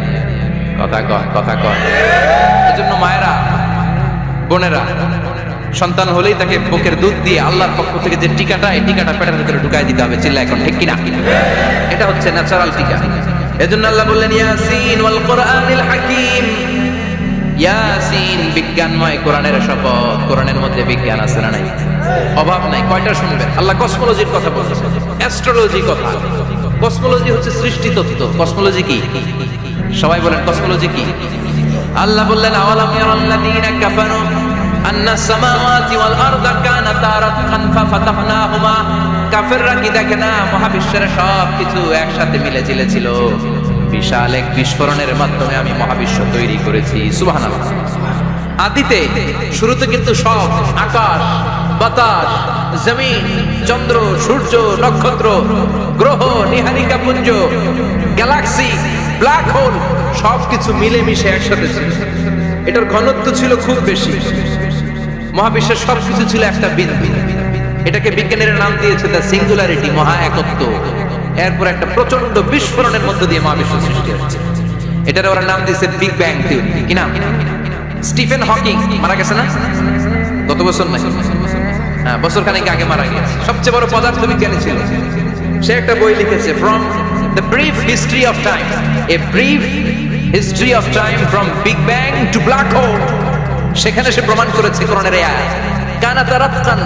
কথা কয়। এজন্য মায়েরা বোনেরা সন্তান হলেই তাকে বুকের দুধ দিয়ে আল্লাহর পক্ষ থেকে যে টিকাটা, এই টিকাটা পেটের ভিতরে ঢুকাই দিতে হবে। চিল্লা এখন ঠিক কিনা? এটা হচ্ছে ন্যাচারাল টিকা। এজন্য আল্লাহ বললেন ইয়াসিন ওয়াল কোরআনিল হাকিম। ইয়াসিন, বিজ্ঞানময় কোরআনের শপথ। কোরআনের মধ্যে বিজ্ঞান আছে না নাই? অভাব নাই। কয়টা শুনবেন? আল্লাহ কসমোলজির কথা বলছেন, অ্যাস্ট্রোলজি কথা। কসমোলজি হচ্ছে সৃষ্টি তত্ত্ব। কসমোলজি কি? সবাই বলেন কসমোলজি কি? আল্লাহ বললেন আওয়ালাম ইয়ারাল্লাযীনা কাফারু আন্নাস সামাওয়াতি ওয়াল আরদা কানাতা রাতকান ফাফাতাহনাহুমা। কাফেররা কি দেখে না মহাবিশ্বের সব কিছু একসাথে মিলে ঝিলে ছিল, বিশাল এক বিস্ফোরণের মাধ্যমে আমি মহাবিশ্ব তৈরি করেছি। সুবহানাল্লাহ। আদিতে শুরুতে কিন্তু সব আকাশ, বাতাস, জমিন, চন্দ্র, সূর্য, নক্ষত্র, গ্রহ, নিহারিকা পুঞ্জ, গ্যালাক্সি, ব্ল্যাক হোল সবকিছু মিলেমিশে একসাথে ছিল। এটার ঘনত্ব ছিল খুব বেশি। মহাবিশ্বের সবকিছু ছিল একটা বিন্দু। এটাকে বিজ্ঞানীরা নাম দিয়েছে দ্য সিঙ্গুলারিটি, মহা একত্ব। এরপর একটা প্রচন্ড বিস্ফোরণের মধ্য দিয়ে মহাবিশ্ব সৃষ্টি হচ্ছে। এটার ওরা নাম দিয়েছে বিগ ব্যাং থিওরি। কি নাম? স্টিফেন হকিং মারা গেছে না? গত বছর নাই, হ্যাঁ বছর খানেক আগে মারা গেছে। সবচেয়ে বড় পদার্থবিজ্ঞানী ছিল। সে একটা বই লিখেছে from the brief history of time, a brief history of time from big bang two black hole. সেখানে সে প্রমাণ করেছে কোরআনের এই আয়াত, কানাতা রাতকান,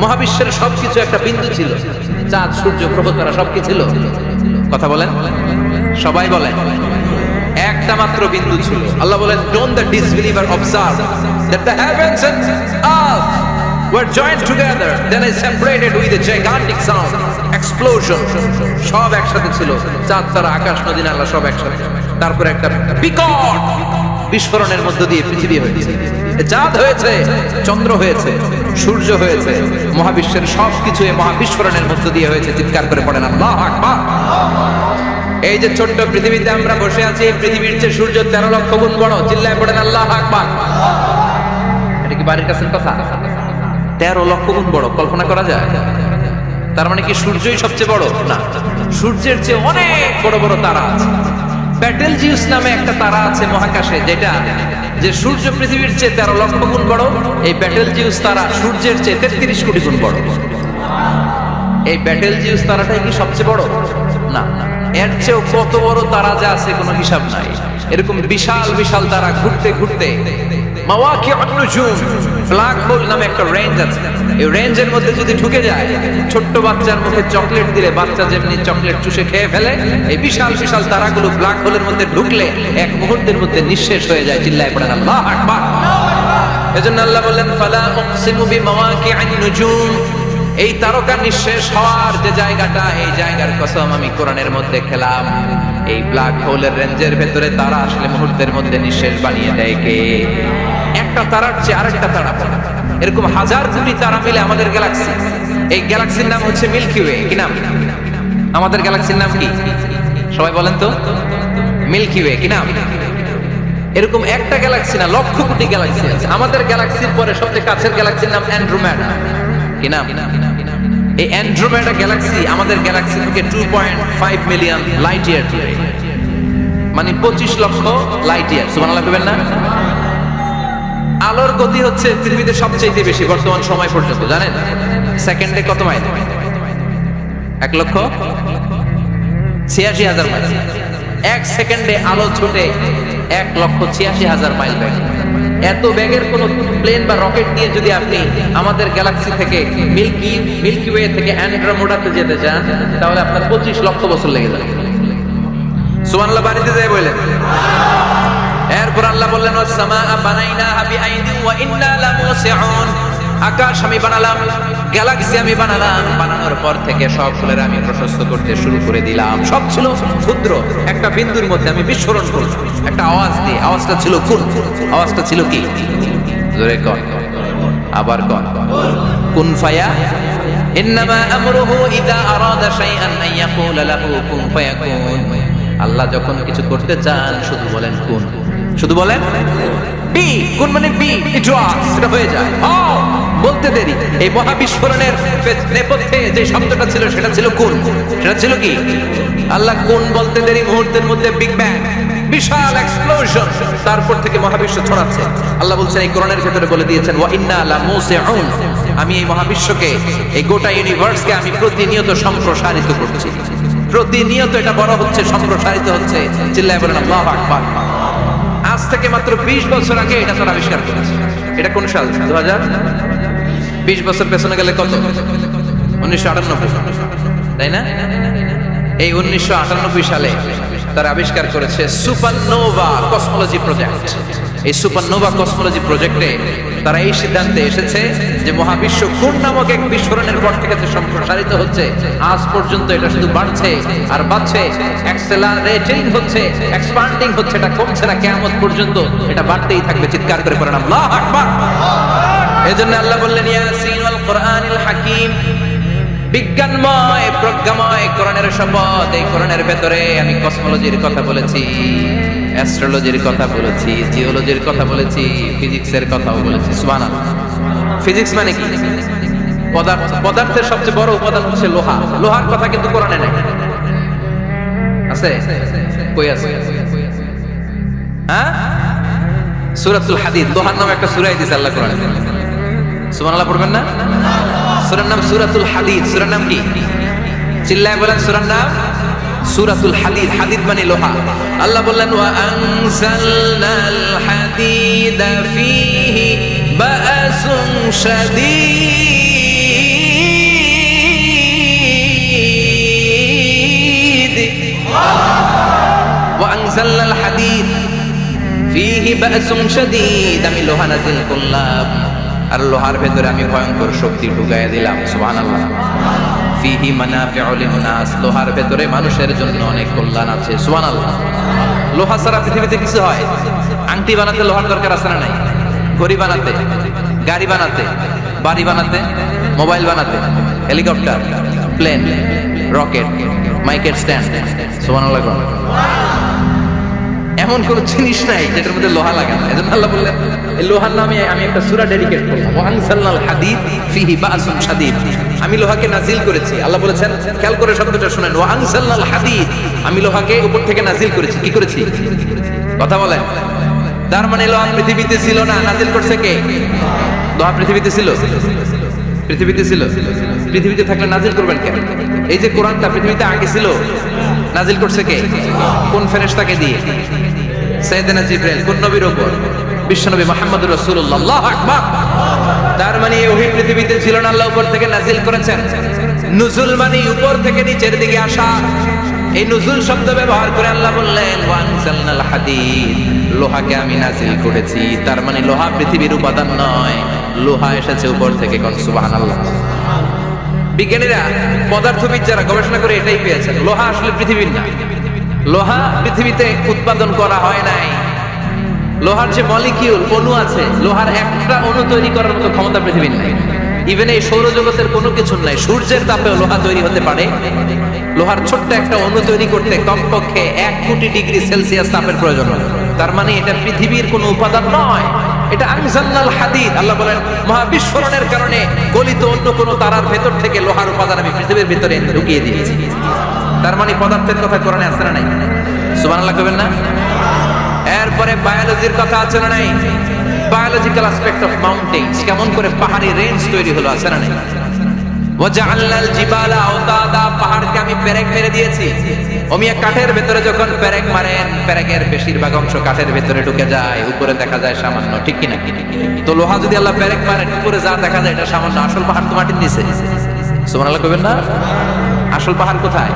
মহাবিশ্বের সবকিছু একটা বিন্দু ছিল। চাঁদ, সূর্য, গ্রহ, তারা সবকিছু ছিল। কথা বলেন, সবাই বলেন। একটা মাত্র বিন্দু ছিল। আল্লাহ বলেন don't the disbeliever observe that the heavens and earth were joined together, then I separated with a gigantic sound, explosion. সব একসাথে ছিল, চাঁদ, তারা, আকাশ, নদী, নালা সব একসাথে। তারপর একটা বিকট বিস্ফোরণের মধ্য দিয়ে পৃথিবী হয়েছে, চাঁদ হয়েছে, চন্দ্র হয়েছে, সূর্য হয়েছে, মহাবিশ্বের সবকিছু এই মহাবিস্ফোরণের মধ্য দিয়ে হয়েছে। চিৎকার করে পড়েন আল্লাহু আকবার। এই যে ছোট্ট পৃথিবীতে আমরা বসে আছি, এই পৃথিবীর চেয়ে সূর্য 13 লক্ষ গুণ বড়। চিল্লায় পড়েন আল্লাহু আকবার। এটা কি বাড়ির কাছের কথা? 13 লক্ষ গুণ বড়, কল্পনা করা যায়? তার মানে কি সূর্যই সবচেয়ে বড়? না, সূর্যের চেয়ে অনেক বড় বড় তারা আছে। ব্যাটেলজিউস নামে একটা তারা আছে মহাকাশে, যেটা যে সূর্য পৃথিবীর চেয়ে 13 লক্ষ গুণ বড়। এই ব্যাটেলজিউস তারা সূর্যের চেয়ে 33 কোটি গুণ বড়। এই ব্যাটেলজিউস তারাটাই কি সবচেয়ে বড়? না, এর চেয়েও কত বড় তারা যে আছে কোনো হিসাব নাই। এরকম বিশাল বিশাল তারা ঘুরতে ঘুরতে মাওয়াকিউন নুজুম, ব্ল্যাক হোল নামে একটা রেঞ্জ আছে। এই রেঞ্জের মধ্যে যদি ঢুকে যায়, ছোট্ট বাচ্চার মুখে চকলেট দিলে বাচ্চা যেমনি চকলেট চুষে খেয়ে ফেলে, এই বিশাল বিশাল তারাগুলো ব্ল্যাক হোলের মধ্যে ঢুকলে এক মুহূর্তের মধ্যে নিঃশেষ হয়ে যায়। চিল্লায় পড়েন আল্লাহু আকবার। এজন্য আল্লাহ বললেন ফালা উকসিমু বিমাওয়াকিউন নুজুম। এই তারকা নিঃশেষ হওয়ার যে জায়গাটা, এই জায়গার কসম আমি কোরআনের মধ্যে খেলাম। এই ব্ল্যাক হোলের রেঞ্জের ভেতরে তারা আসলে মুহূর্তের মধ্যে নিঃশেষ বানিয়ে দেয় কে? একটা তারার চেয়ে আরেকটা তারা। এরকম হাজার কোটি তারা মিলে আমাদের গ্যালাক্সি। এই গ্যালাক্সির নাম হচ্ছে মিল্কি ওয়ে। কি নাম? আমাদের গ্যালাক্সির নাম কি? সবাই বলেন তো। Milky way. কি নাম? এরকম একটা গ্যালাক্সি না, লক্ষ কোটি গ্যালাক্সি আছে। আমাদের গ্যালাক্সির পরে সবচেয়ে কাছের গ্যালাক্সির নাম অ্যান্ড্রোমেডা। কি নাম? এই অ্যান্ড্রোমেডা গ্যালাক্সি আমাদের গ্যালাক্সি থেকে 2.5 মিলিয়ন লাইট ইয়ার দূরে, মানে 25 লক্ষ লাইট ইয়ার। সুবহানাল্লাহ বলবেন না? আলোর গতি হচ্ছে পৃথিবীতে সবচেয়ে বেশি বর্তমান সময় পর্যন্ত, জানেন? সেকেন্ডে কত মাইল? 1,86,000 মাইল। 1 সেকেন্ডে আলো ছুটে 1,86,000 মাইল বেগ। এত বেগের কোন প্লেন বা রকেট নিয়ে যদি আপনি আমাদের গ্যালাক্সি থেকে মিল্কি ওয়ে থেকে অ্যান্ড্রোমেডাতে যেতে চান, তাহলে আপনার 25 লক্ষ বছর লেগে যাবে। সুবহানাল্লাহ বাড়িতে যাই বললেন। এরপর আল্লাহ বললেন, ওয়াস-সামাআ বানাইনাহা বিআইদিন ওয়া ইন্না লামুসিউন। আকাশ আমি বানালাম, গ্যালাক্সি আমি বানালাম, বানানোর পর থেকে সবগুলোর আমি প্রশস্ত করতে শুরু করে দিলাম। সব ছিল ক্ষুদ্র, একটা বিন্দুর মধ্যে আমি বিস্ফোরণ করলাম একটা আওয়াজ দিয়ে। আওয়াজটা ছিল কুন। আওয়াজটা ছিল কি? জোরে কর, আবার কর। কুন ফায়া ইন্নামা আমরুহু ইযা আরাদা শাইআন আন ইয়াকুলা লাহু কুন ফায়াকুন। আল্লাহ যখন কিছু করতে চান শুধু বলেন কুন, শুধু বলেন বি। কুন মানে বি, ইট ওয়াজ, এটা হয়ে যায়। বলতে দেরি। এই মহাবিস্ফোরণের নেপথ্যে যে শব্দটা ছিল সেটা ছিল কুন। সেটা ছিল কি? আল্লাহ কুন বলতে দেরি, মুহূর্তের মধ্যে বিগ ব্যাং, বিশাল এক্সপ্লোশন, তারপর থেকে মহাবিশ্ব ছড়াচ্ছে। আল্লাহ বলছেন এই কোরআনের ভেতরে বলে দিয়েছেন, ওয়া ইন্না লামুসিউন। আমি এই মহাবিশ্বকে, এই গোটা ইউনিভার্সকে আমি প্রতিনিয়ত সম্প্রসারিত করছি। প্রতিনিয়ত এটা বড় হচ্ছে, সম্প্রসারিত হচ্ছে। চিল্লায় বলেন আল্লাহু আকবার। আজ থেকে মাত্র 20 বছর আগে এটা তারা আবিষ্কার করেছে। এটা কোন সাল? 2000। 20 বছর পেছনে গেলে কত? 1998, তাই না? এই 1998 সালে তারা আবিষ্কার করেছে সুপারনোভা কসমোলজি প্রজেক্ট। এই সুপারনোভা কসমোলজি প্রজেক্টে তারা এই সিদ্ধান্তে এসেছে যে মহাবিশ্ব কোন নামক এক বিস্ফোরণের পর থেকে যে সম্প্রসারিত হচ্ছে, আজ পর্যন্ত এটা শুধু বাড়ছে আর বাড়ছে, অ্যাক্সেলারেটিং হচ্ছে, এক্সপান্ডিং হচ্ছে, এটা কমছে না। কিয়ামত পর্যন্ত এটা বাড়তেই থাকবে। চিৎকার করে পড়েন আল্লাহু আকবার। এজন্য আল্লাহ বললেন, ইয়াসিন ওয়াল কুরআনিল হাকীম। বিজ্ঞানময়, প্রজ্ঞাময় কোরআনের শপথ। এই কোরআনের ভেতরে আমি কসমোলজির কথা বলেছি, অ্যাস্ট্রোলজির কথা বলেছি, জিওলজির কথা বলেছি, ফিজিক্সের কথাও বলেছি। সুবহানাল্লাহ। ফিজিক্স মানে কি? পদার্থের সবচেয়ে বড় উপাদান হচ্ছে লোহা। লোহার কথা কিন্তু কোরআনে নাই। আছে? কই আছে? হ্যাঁ, সূরাতুল হাদিদ, লোহার নামে একটা সূরা দিয়েছে আল্লাহ কোরআনে। সুবহানাল্লাহ পড়বেন না? সূরার নাম সূরাতুল হাদিদ। সূরার নাম কি? চিল্লায় বলেন সূরার নাম সূরাতুল হাদিদ। হাদিদ মানে লোহা। আল্লাহ বললেন, ওয়া আনজালনাল হাদিদা ফীহি বা'সুন শাদীদ। ওয়া আনজালনাল হাদিদ ফীহি বা'সুন শাদীদ। আমি লোহা নাযিল করলাম আর লোহার ভেতরে আমি ভয়ঙ্কর শক্তি ঢুকাইয়া দিলাম। সুবহানাল্লাহ। ফীহি মানাফিউ লিন-নাস। লোহার ভেতরে মানুষের জন্য অনেক কল্যাণ আছে। সুবহানাল্লাহ। লোহা ছাড়া পৃথিবীতে কিছু হয়? আংটি বানাতে লোহার দরকার আছে না নাই? ঘড়ি বানাতে, গাড়ি বানাতে, বাড়ি বানাতে, মোবাইল বানাতে, হেলিকপ্টার, প্লেন, রকেট, মাইকের স্ট্যান্ড। সুবহানাল্লাহ। এমন কোন জিনিস নাই যেটার মধ্যে লোহা লাগে না। এজন্য আল্লাহ বললেন, এই লোহার নামে আমি একটা সূরা ডেডিকেট করলাম, ওয়া আনজালনাল হাদিদ ফীহি বা'সুন শাদীদ। আমি লোহাকে নাজিল করেছি। আল্লাহ বলেছেন, খেয়াল করে শব্দটা শুনেন, ওয়া আনজালনাল হাদিদ। আমি লোহাকে উপর থেকে নাজিল করেছি। কি করেছি? কথা বলেন। তার মানে লোহা পৃথিবীতে ছিল না, নাজিল করছে কে? লোহা পৃথিবীতে ছিল? পৃথিবীতে ছিল। পৃথিবীতে থাকলে নাজিল করবেন কেন? এই যে কোরআনটা পৃথিবীতে আগে ছিল, নাজিল করছে কে? কোন ফেরেশতাকে দিয়ে? সাইয়েদনা জিবরাইল। কোন নবীর উপর? বিশ্বনবী মুহাম্মদুর রাসূলুল্লাহ। আল্লাহু আকবার। তার মানে এই ওহী পৃথিবীতে ছিল না, আল্লাহ উপর থেকে নাজিল করেছেন। নুজুল মানে উপর থেকে নিচের দিকে আসা। এই নুজুল শব্দ ব্যবহার করে আল্লাহ বললেন, ওয়া আনজালনাল হাদিদ। লোহাকে আমি নাজিল করেছি। তার মানে লোহা পৃথিবীর উপাদান নয়, লোহা এসেছে উপর থেকে। কোন সুবহানাল্লাহ। বিজ্ঞানীরা, পদার্থবিদ যারা গবেষণা করে এটাই পেয়েছেন, লোহা আসলে পৃথিবীর না। লোহা পৃথিবীতে উৎপাদন করা হয় নাই। লোহার যে মলিকিউল, অণু আছে, লোহার একটা অণু তৈরি করার মতো ক্ষমতা পৃথিবীর নাই। ইভেন এই সৌরজগতের কোনো কিছু নাই। সূর্যের তাপেও লোহা তৈরি হতে পারে? লোহার ছোট্ট একটা অণু তৈরি করতে কমপক্ষে 1 কোটি ডিগ্রি সেলসিয়াস তাপের প্রয়োজন হয়। তার মানে এটা পৃথিবীর কোনো উপাদান নয়, এটা আনজালনাল হাদিদ। আল্লাহ বলেন, মহাবিস্ফোরণের কারণে গলিত অন্য কোনো তারার ভেতর থেকে লোহার উপাদান আমি পৃথিবীর ভিতরে ঢুকিয়ে দিয়েছি। তার মানে পদার্থের কথা কোরআনে আছে না নাই? সুবহানাল্লাহ কইবেন না? এরপরে বায়োলজির কথা আছে না নাই? বায়োলজিক্যাল অ্যাসপেক্ট অফ মাউন্টেন্স, কেমন করে পাহাড়ি রেঞ্জ তৈরি হলো, আছে না নাই? ওয়াজআলনাল জিবালা আওতাদা, পাহাড়কে আমি পেরেক মেরে দিয়েছি। ওমিয়া কাঠের ভেতরে যখন পেরেক মারেন, পেরেকের বেশিরভাগ অংশ কাঠের ভেতরে ঢুকে যায়, উপরে দেখা যায় সামান্য, ঠিক কিনা? তো লোহা যদি আল্লাহ পেরেক মারেন, উপরে যা দেখা যায় এটা সামান্য, আসল পাহাড় তো মাটির নিচে। সুবহানাল্লাহ কইবেন না? আসল পাহাড় কোথায়?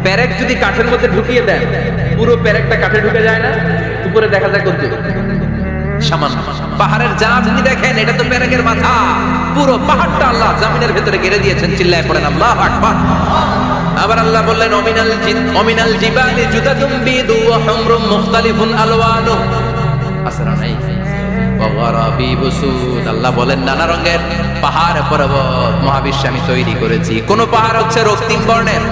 পেরেক যদি কাঠের মধ্যে ঢুকিয়ে দেন, পুরো পেরেকটা কাঠে ঢুকে যায় না, উপরে দেখা যায় কত সামান্য। পাহাড়ের যা আপনি দেখেন এটা তো পেরেকের মাথা, পুরো পাহাড়টা আল্লাহ জমিনের ভেতরে ঘিরে দিয়েছেন। চিল্লায় পড়েন আল্লাহু আকবার। আবার আল্লাহ বললেন অমিনাল জিবালি জুদাতুম বিদু ওয়া হুমরুম মুখতালিফুন আলওয়ানু, আসরা নাই ওয়া গরাবিবু সুদ। আল্লাহ বলেন নানা রঙের পাহাড় পর্বত মহাবিশ্বে আমি তৈরি করেছি। কোন পাহাড় হচ্ছে রক্তিম বর্ণের,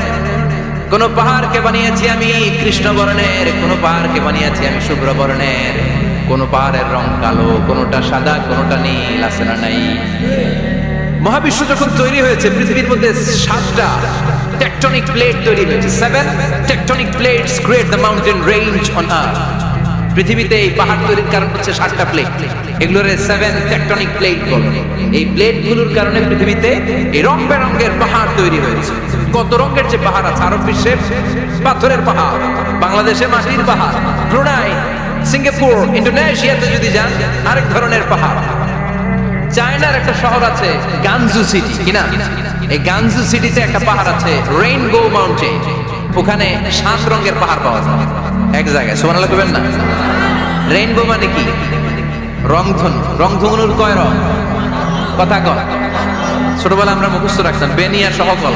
কোন পাহাড়কে বানিয়েছি আমি কৃষ্ণ বর্ণের, কোন পাহাড়কে বানিয়েছি আমি শুভ্র বর্ণের, কোন পাহাড়ের রং কালো, কোনটা সাদা, কোনটা নীল, আছে না নাই? মহাবিশ্ব যখন তৈরি হয়েছে, পৃথিবীর মধ্যে 7টা টেকটনিক প্লেট তৈরি হয়েছে। 7 tectonic plates create the mountain range on earth. পৃথিবীতে এই পাহাড় তৈরির কারণ হচ্ছে 7টা প্লেট, এগুলোর 7 টেকটনিক প্লেট বলে। এই প্লেটগুলোর কারণে পৃথিবীতে এই রং বেরঙের পাহাড় তৈরি হয়েছে। কত রঙের যে পাহাড় আছে, আরব বিশ্বের পাথরের পাহাড়, বাংলাদেশে মাটির পাহাড়, ব্রুনাই, সিঙ্গাপুর, ইন্দোনেশিয়াতে যদি যান আরেক ধরনের পাহাড়। চায়নার একটা শহর আছে গানজু সিটি, কিনা? এই গানজু সিটিতে একটা পাহাড় আছে রেইনবো মাউন্টেন, ওখানে 7 রঙের পাহাড় পাওয়া যায় এক জায়গায়। সুবহানাল্লাহ কইবেন না? রেইনবো মানে কি? রংধনু। রংধনুর কয় রং? কথা কয়। ছোটবেলা আমরা মুখস্থ রাখতাম বেনিয়া সহকল,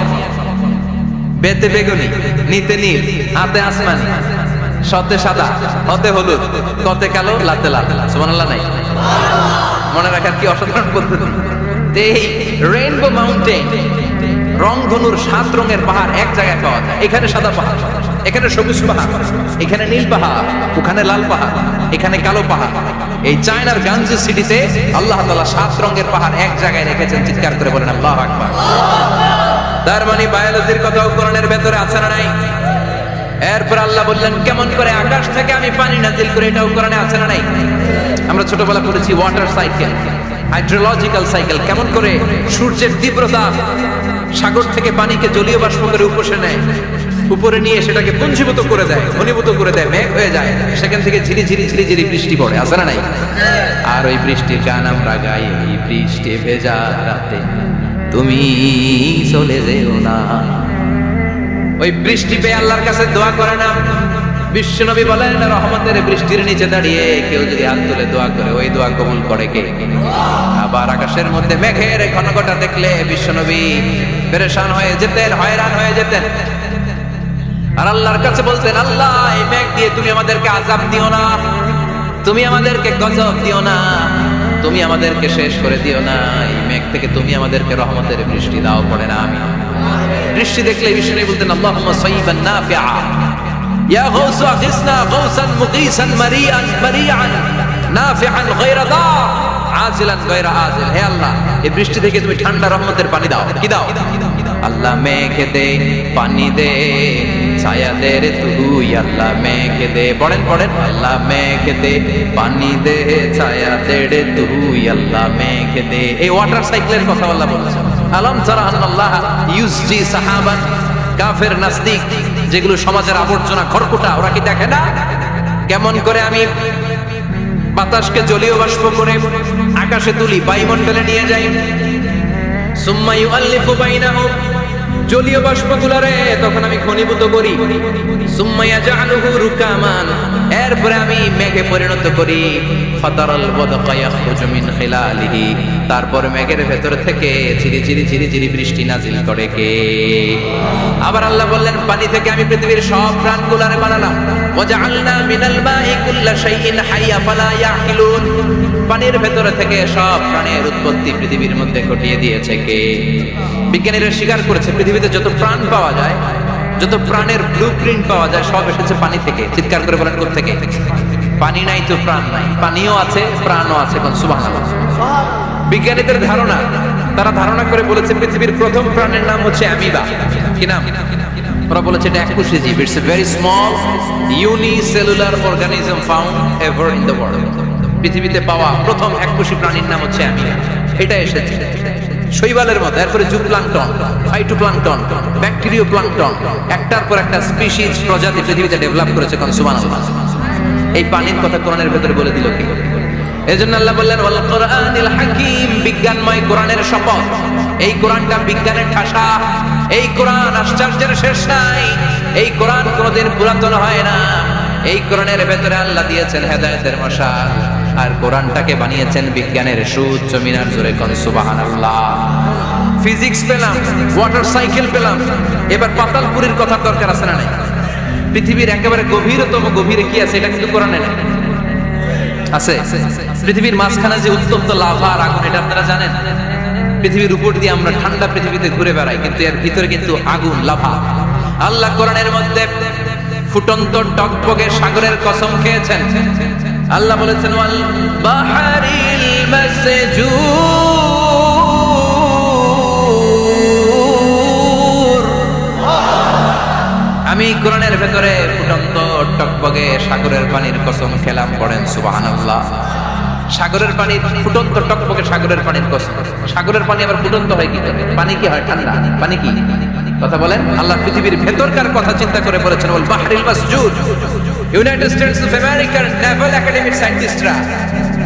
বেতে বেগুনি, নিতে নীল, হাতে আসমানি, সতে সাদা, হতে হলুদ, কতে কালো, লাতে লাল। সুবহানাল্লাহ নাই? মনে রাখার কি অসাধারণ পদ্ধতি। এই রেইনবো মাউন্টেন, রংধনুর 7 রঙের পাহাড় এক জায়গায় পাওয়া যায়। এখানে সাদা পাহাড়, এখানে সবুজ পাহাড়, এখানে নীল পাহাড়, ওখানে লাল পাহাড়, এখানে কালো পাহাড়। এই চায়নার গানজু সিটিতে আল্লাহ তাআলা 7 রঙের পাহাড় এক জায়গায় রেখেছেন। চিৎকার করে বলেন আল্লাহু আকবার। তার মানে বায়োলজির কথাও কোরআনের ভেতরে আছে না নাই? এরপর আল্লাহ বললেন কেমন করে আকাশ থেকে আমি পানি নাজিল করে, এটাও কোরআনে আছে না নাই? আমরা ছোটবেলা পড়েছি ওয়াটার সাইকেল, হাইড্রোলজিক্যাল সাইকেল, কেমন করে সূর্যের তীব্রতা সাগর থেকে পানিকে জলীয় বাষ্প করে উপসে নেয়, উপরে নিয়ে সেটাকে পুঞ্জীভূত করে দেয়, ঘনীভূত করে দেয়, মেঘ হয়ে যায়, সেখান থেকে ঝিরি ঝিরি ঝিরি ঝিরি বৃষ্টি পড়ে, আছে না নাই? আর ওই বৃষ্টির গান আমরা গাই, এই বৃষ্টি ভেজা রাতে তুমি চলে যেও না। ওই বৃষ্টি পেয়ে আল্লাহর কাছে দোয়া করে না? বিশ্বনবী বলেন রহমতের বৃষ্টির নিচে দাঁড়িয়ে কেউ যদি হাত তুলে দোয়া করে, ওই দোয়া কবুল করে কে? আবার আকাশের মধ্যে মেঘের ঘনঘটা দেখলে বিশ্বনবী পেরেশান হয়ে যেতেন, হয়রান হয়ে যেতেন, আর আল্লাহর কাছে বলতেন আল্লাহ এই মেঘ দিয়ে তুমি আমাদেরকে আযাব দিও না, তুমি আমাদেরকে গজব দিও না, তুমি আমাদেরকে শেষ করে দিও না, এই মেঘ থেকে তুমি আমাদেরকে রহমতের বৃষ্টি দাও। পড়ে না আমি বৃষ্টি দেখলে বিশ্বনবী বলতেন আল্লাহুম্মা সাইয়িবান নাফিআ ইয়া গাউসু আগিসনা গাউসান মুগীসান মারিআন মারিআন নাফিআন গায়রা দার আজিলান গায়রা আজিল। হে আল্লাহ এই বৃষ্টি থেকে তুমি ঠান্ডা রহমতের পানি দাও। কি দাও? আল্লাহ মেঘ দে, পানি দে, ছায়া দে রে তুই, আল্লাহ মেঘ দে। পড়েন পড়েন, আল্লাহ মেঘ দে, পানি দে, ছায়া দে রে তুই, আল্লাহ মেঘ দে। এই ওয়াটার সাইকেলের কথা আল্লাহ বলেছেন। আলম তারা আল্লাহ ইউসজি সাহাবান, কাফের নাস্তিক যেগুলো সমাজের আবর্জনা খড়কুটা, ওরা কি দেখে না কেমন করে আমি বাতাসকে জলীয় বাষ্প করে আকাশে তুলি, বায়ুমণ্ডলে নিয়ে যাই, সুম্মা ইউআল্লিফু বাইনাহুম, জলীয় বাষ্পগুলোরে তখন আমি ঘনীভূত করি, সুম্মা ইয়াজআলুহু রুকামান, এরপরে আমি মেঘে পরিণত করি, ফাতারাল ওয়াদকা ইয়াখরুজু মিন খিলালিহি, তারপর মেঘের ভেতর থেকে ঝিরি ঝিরি ঝিরি ঝিরি বৃষ্টি নাজিল করে কে? আবার আল্লাহ বললেন পানি থেকে আমি পৃথিবীর সব প্রাণগুলোরে বানালাম, ওয়াজআলনা মিনাল মাই কুল্লা শাইইন হাইয়া ফালা ইয়াকিলুন, পানির ভেতর থেকে সব প্রাণের উৎপত্তি পৃথিবীর মধ্যে ঘটিয়ে দিয়েছে কে? বিজ্ঞানীরা স্বীকার করেছে পৃথিবীতে যত প্রাণ পাওয়া যায়, যত প্রাণের ব্লুপ্রিন্ট পাওয়া যায় সব এসেছে পানি থেকে। চিৎকার করে বলেন কোথা থেকে? পানি নাই তো প্রাণ নাই, পানিও আছে প্রাণও আছে। কোন সুবহানাল্লাহ। বিজ্ঞানীদের ধারণা, তারা ধারণা করে বলেছে পৃথিবীর প্রথম প্রাণের নাম হচ্ছে অ্যামিবা। কি নাম? ওরা বলেছে এটা এককোষী জীব, it's a very small unicellular organism found ever in the world. পৃথিবীতে পাওয়া প্রথম এককোষী প্রাণীর নাম হচ্ছে অ্যামিবা। এটা এসেছে শৈবালের মধ্যে, এরপরে জুপ্লাঙ্কটন, ফাইটোপ্লাঙ্কটন, ব্যাকটেরিও প্লাঙ্কটন, একটার পর একটা স্পিসিস প্রজাতি পৃথিবীতে ডেভেলপ করেছে। কোন সুবহানাল্লাহ। এই পানির কথা কোরআনের ভেতরে বলে দিল কি? এজন্য আল্লাহ বললেন ওয়াল কোরআনিল হাকীম, বিজ্ঞানময় কোরআনের শপথ। এই কোরআনটা বিজ্ঞানের ঠাসা, এই কোরআন আশ্চর্যের শেষ নাই, এই কোরআন কোনোদিন পুরাতন হয় না। এই কোরআনের ভেতরে আল্লাহ দিয়েছেন হেদায়েতের মশাল, আর কোরআনটাকে বানিয়েছেন বিজ্ঞানের সুউচ্চ মিনার। জোরে কোন সুবহানাল্লাহ। ফিজিক্স পেলাম, ওয়াটার সাইকেল পেলাম, এবার পাতালপুরীর কথা দরকার আছে না নাই? পৃথিবীর একেবারে গভীরতম গভীরে কি আছে এটা কিন্তু কোরআনে নেই, আছে। পৃথিবীর মাঝখানে যে উত্তপ্ত লাভা আর আগুন, এটা আপনারা জানেন? পৃথিবীর উপর দিয়ে আমরা ঠান্ডা পৃথিবীতে ঘুরে বেড়াই, কিন্তু এর ভিতরে কিন্তু আগুন, লাভা। আল্লাহ কোরআনের মধ্যে ফুটন্ত টকবগে সাগরের কসম খেয়েছেন। আল্লাহ বলেছেন ওয়াল বাহরিল মাসজুর, আমি কোরআনের ভেতরে ফুটন্ত টকবগে সাগরের পানির কসম খেলাম। পড়েন সুবহানাল্লাহ। সাগরের পানি ফুটন্ত টকবগে, সাগরের পানির কসম। সাগরের পানি আবার ফুটন্ত হয় কি করে? পানি কি হয় ঠান্ডা? পানি কি কথা বলেন? আল্লাহ পৃথিবীর ভেতরকার কথা চিন্তা করে বলেছেন ওয়াল বাহরিল মাসজুর। ইউনাইটেড স্টেটস অফ আমেরিকার নেভাল একাডেমির সায়েন্টিস্টরা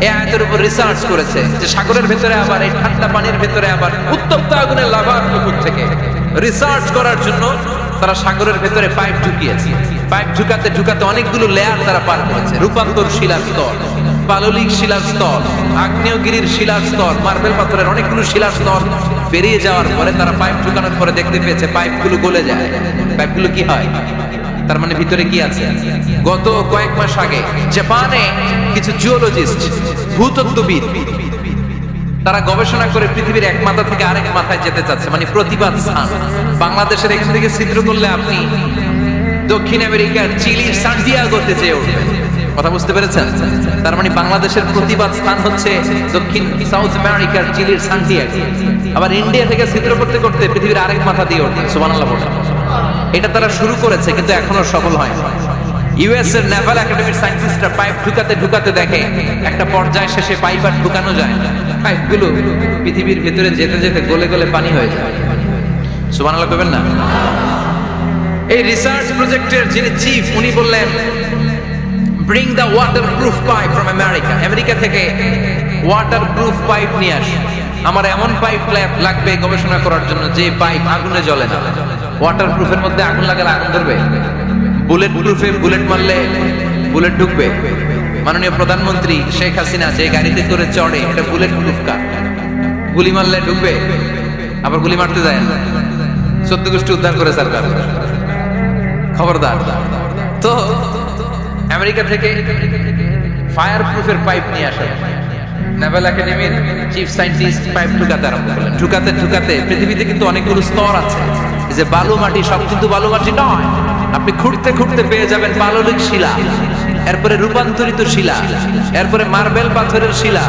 এই আয়াতের উপর রিসার্চ করেছে যে সাগরের ভেতরে আবার এই ঠান্ডা পানির ভেতরে আবার উত্তপ্ত আগুনের লাভার পুকুর থেকে রিসার্চ করার জন্য তারা সাগরের ভেতরে পাইপ ঢুকিয়েছে। পাইপ ঢুকাতে ঢুকাতে অনেকগুলো লেয়ার তারা পার করেছে। রূপান্তর শিলার স্তর, পাললিক শিলার স্তর, আগ্নেয়গিরির শিলার স্তর, মার্বেল পাথরের অনেকগুলো শিলার স্তর পেরিয়ে যাওয়ার পরে তারা পাইপ ঢুকানোর পরে দেখতে পেয়েছে পাইপগুলো গলে যায়। পাইপগুলো কি হয়? তার মানে ভিতরে কি আছে? গত কয়েক মাস আগে জাপানে কিছু জিওলজিস্ট, ভূতত্ত্ববিদ, তারা গবেষণা করে পৃথিবীর এক মাথা থেকে আরেক মাথায় যেতে চাচ্ছে, মানে প্রতিবাদ স্থান। বাংলাদেশের এখান থেকে ছিদ্র করলে আপনি দক্ষিণ আমেরিকার চিলির সান্টিয়াগোতে যেয়ে উঠবেন। কথা বুঝতে পেরেছেন? তার মানে বাংলাদেশের প্রতিবাদ স্থান হচ্ছে দক্ষিণ সাউথ আমেরিকার চিলির সান্টিয়াগো। আবার ইন্ডিয়া থেকে ছিদ্র করতে করতে পৃথিবীর আরেক মাথা দিয়ে উঠবেন। সুবহানাল্লাহ বলেন। এটা তারা শুরু করেছে কিন্তু এখনো সফল হয় না। ইউএস এর নেভাল একাডেমির সায়েন্টিস্টরা পাইপ ঢুকাতে ঢুকাতে দেখে একটা পর্যায় শেষে পাইপ আর ঢুকানো যায় না, পাইপগুলো পৃথিবীর ভিতরে যেতে যেতে গলে গলে পানি হয়ে যায়। সুবহানাল্লাহ কইবেন না? এই রিসার্চ প্রজেক্টের যিনি চিফ, উনি বললেন bring the waterproof pipe from America. America থেকে ওয়াটারপ্রুফ পাইপ নিয়ে আসুন। আমার এমন পাইপ লাগবে গবেষণা করার জন্য যে পাইপ আগুনে জ্বলে না। ওয়াটারপ্রুফের মধ্যে আগুন লাগালে আগুন ধরবে? বুলেট প্রুফে বুলেট মারলে বুলেট ঢুকবে? মাননীয় প্রধানমন্ত্রী শেখ হাসিনা যে গাড়িতে করে চড়ে, এটা বুলেট প্রুফ কার? গুলি মারলে ঢুকবে? আবার গুলি মারতে যায় না। 14 গোষ্ঠী উদ্ধার করে সরকার, খবরদার। তো আমেরিকা থেকে ফায়ার প্রুফের পাইপ নিয়ে আসে নেভাল একাডেমির চিফ সায়েন্টিস্ট। পাইপ ঢুকাতে আরম্ভ করলেন। ঢুকাতে ঢুকাতে পৃথিবীতে কিন্তু অনেকগুলো স্তর আছে। এই যে বালু মাটি, সব কিন্তু বালু মাটি নয়। আপনি খুঁড়তে খুঁড়তে পেয়ে যাবেন পাললিক শিলা, এরপরে রূপান্তরিত শিলা, এরপরে মার্বেল পাথরের শিলা,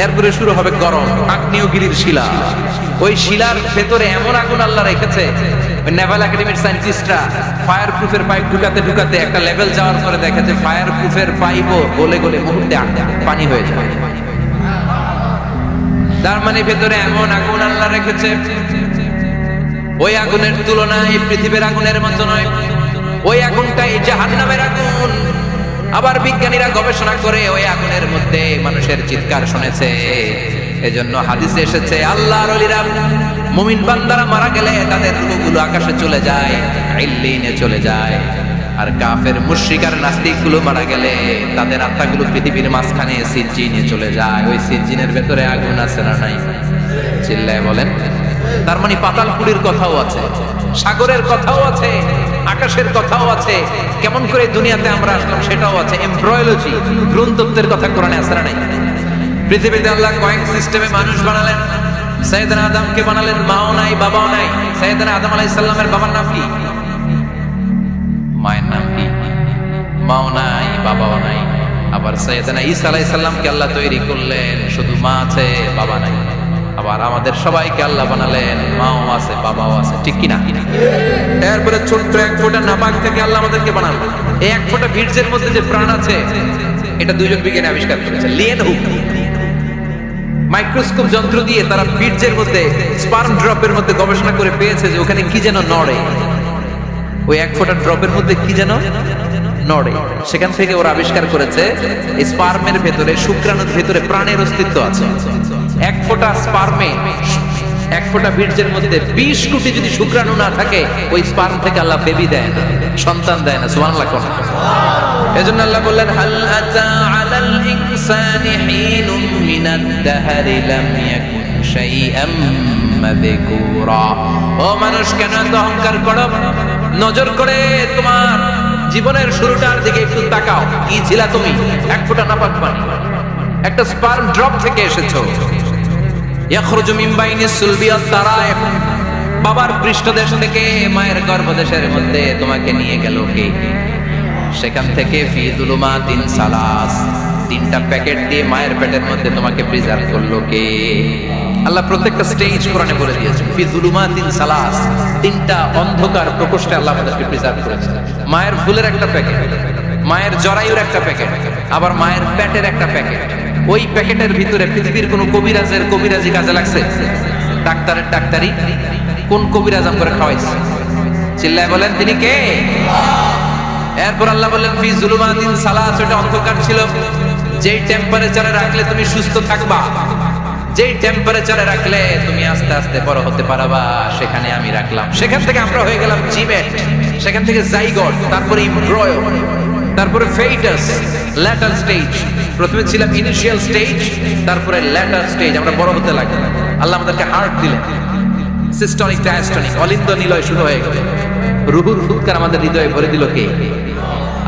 এরপরে শুরু হবে গরম আগ্নেয়গিরির শিলা। ওই শিলার ভেতরে এমন আগুন আল্লাহ রেখেছে, ওই নেভাল একাডেমির সায়েন্টিস্টরা ফায়ার প্রুফের পাইপ ঢুকাতে ঢুকাতে একটা লেভেল যাওয়ার পরে দেখে যে ফায়ার প্রুফের পাইপও গলে গলে মুহূর্তে পানি হয়ে যায়। তার মানে ভেতরে এমন আগুন আল্লাহ রেখেছে, ওই আগুনের তুলনা এই পৃথিবীর আগুনের মতো নয়। ওই আগুনটাই জাহান্নামের আগুন। আবার বিজ্ঞানীরা গবেষণা করে ওই আগুনের মধ্যে মানুষের চিৎকার শুনেছে। এজন্য হাদিসে এসেছে আল্লাহর ওলিরা, মুমিন বান্দারা মারা গেলে তাদের রূহগুলো আকাশে চলে যায়, ইল্লিনে চলে যায়। আর কাফের মুশরিক আর নাস্তিকগুলো মারা গেলে তাদের আত্মাগুলো পৃথিবীর মাঝখানে সিজ্জিনে চলে যায়। ওই সিজ্জিনের ভেতরে আগুন আছে না নাই? চিল্লায় বলেন। তার মানে পাতালপুরীর কথাও আছে, সাগরের কথাও আছে, আকাশের কথাও আছে। কেমন করে দুনিয়াতে আমরা আসলাম সেটাও আছে। এমব্রয়োলজি, ভ্রূণতত্ত্বের কথা কোরআনে আছে না নাই? পৃথিবীতে আল্লাহ কয়েক সিস্টেমে মানুষ বানালেন। সাইয়েদনা আদমকে বানালেন, মাও নাই বাবাও নাই। সাইয়েদনা আদম আলাইহিস সালামের বাবার নাম কি? মায়ের নাম কি? মাও নাই বাবাও নাই। আবার সাইয়েদনা ঈসা আলাইহিস সালামকে আল্লাহ তৈরি করলেন, শুধু মা আছে বাবা নাই। আবার আমাদের সবাইকে আল্লাহ বানালেন, মাও আছে বাবাও আছে, ঠিক কি না? এরপরে ছোট্ট এক ফোঁটা নাপাক থেকে আল্লাহ আমাদেরকে বানালেন। এই এক ফোঁটা বীর্যের মধ্যে যে প্রাণ আছে, এটা দুইজন বিজ্ঞানী আবিষ্কার করেছে। লিয়েনহুক মাইক্রোস্কোপ যন্ত্র দিয়ে তারা বীর্যের মধ্যে স্পার্ম ড্রপের মধ্যে গবেষণা করে পেয়েছে যে ওখানে কি যেন নড়ে, ওই এক ফোঁটা ড্রপের মধ্যে কি যেন নড়ে। সেখান থেকে ওরা আবিষ্কার করেছে স্পার্মের ভেতরে, শুক্রাণুর ভেতরে প্রাণের অস্তিত্ব আছে। এক ফোঁটা স্পার্মে, এক ফোঁটা বীর্যের মধ্যে 20 কোটি যদি শুক্রাণু না থাকে, ওই স্পার্ম থেকে আল্লাহ বেবি দেয় না, সন্তান দেয় না। সুবহানাল্লাহ। এজন্য আল্লাহ বললেন হাল আতা আলাল ইনসানি হিনুম মিনাদ দাহরি লাম ইয়াকুন শাইআম মাযকুরা। ও মানুষ, কেন এত অহংকার করো? নজর করে তোমার জীবনের শুরুটার দিকে একটু তাকাও। কি ছিলা তুমি? এক ফোঁটা নাপাক পানি, একটা স্পার্ম ড্রপ থেকে এসেছো। ইয়াখরুজু মিন বাইনিস সুলবি ওয়াত তারাইব, বাবার পৃষ্ঠদেশ থেকে মায়ের গর্ভদেশের মধ্যে তোমাকে নিয়ে গেল কে? সেখান থেকে ফি যুলুমাতিন সালাস, তিনটা প্যাকেট দিয়ে মায়ের পেটের মধ্যে তোমাকে প্রিজার্ভ করলো কে? আল্লাহ প্রত্যেকটা স্টেজ কোরআনে বলে দিয়েছেন। ফি যুলুমাতিন সালাস, তিনটা অন্ধকার প্রকোষ্ঠে আল্লাহ আমাদেরকে প্রিজার্ভ করেছেন। মায়ের ফুলের একটা প্যাকেট, মায়ের জরায়ুর একটা প্যাকেট, আবার মায়ের পেটের একটা প্যাকেট। ওই প্যাকেটের ভিতরে পৃথিবীর কোন কবিরাজের কবিরাজি কাজে লাগছে? ডাক্তারের ডাক্তারি কোন কবিরাজ আম করে খাওয়াইছে? চিল্লায় বলেন তিনি কে? এরপর আল্লাহ বললেন ফি যুলুমাতিন সালাস, ওটা অন্ধকার ছিল। যেই টেম্পারেচারে রাখলে তুমি সুস্থ থাকবা, যেই টেম্পারেচারে রাখলে তুমি আস্তে আস্তে বড় হতে পারবা, সেখানে আমি রাখলাম। সেখান থেকে আমরা হয়ে গেলাম জিমেট, সেখান থেকে জাইগট, তারপরে এমব্রয়ো, তারপরে ফেটাস, ল্যাটার স্টেজ। প্রথমে ছিলাম ইনিশিয়াল স্টেজ, তারপরে ল্যাটার স্টেজ, আমরা বড় হতে লাগলাম। আল্লাহ আমাদেরকে হার্ট দিলেন, সিস্টনিক ডায়াস্টনিক, অলিন্দ নিলয় শুরু হয়ে গেল। রুহুর ফুৎকার আমাদের হৃদয়ে ভরে দিল কে?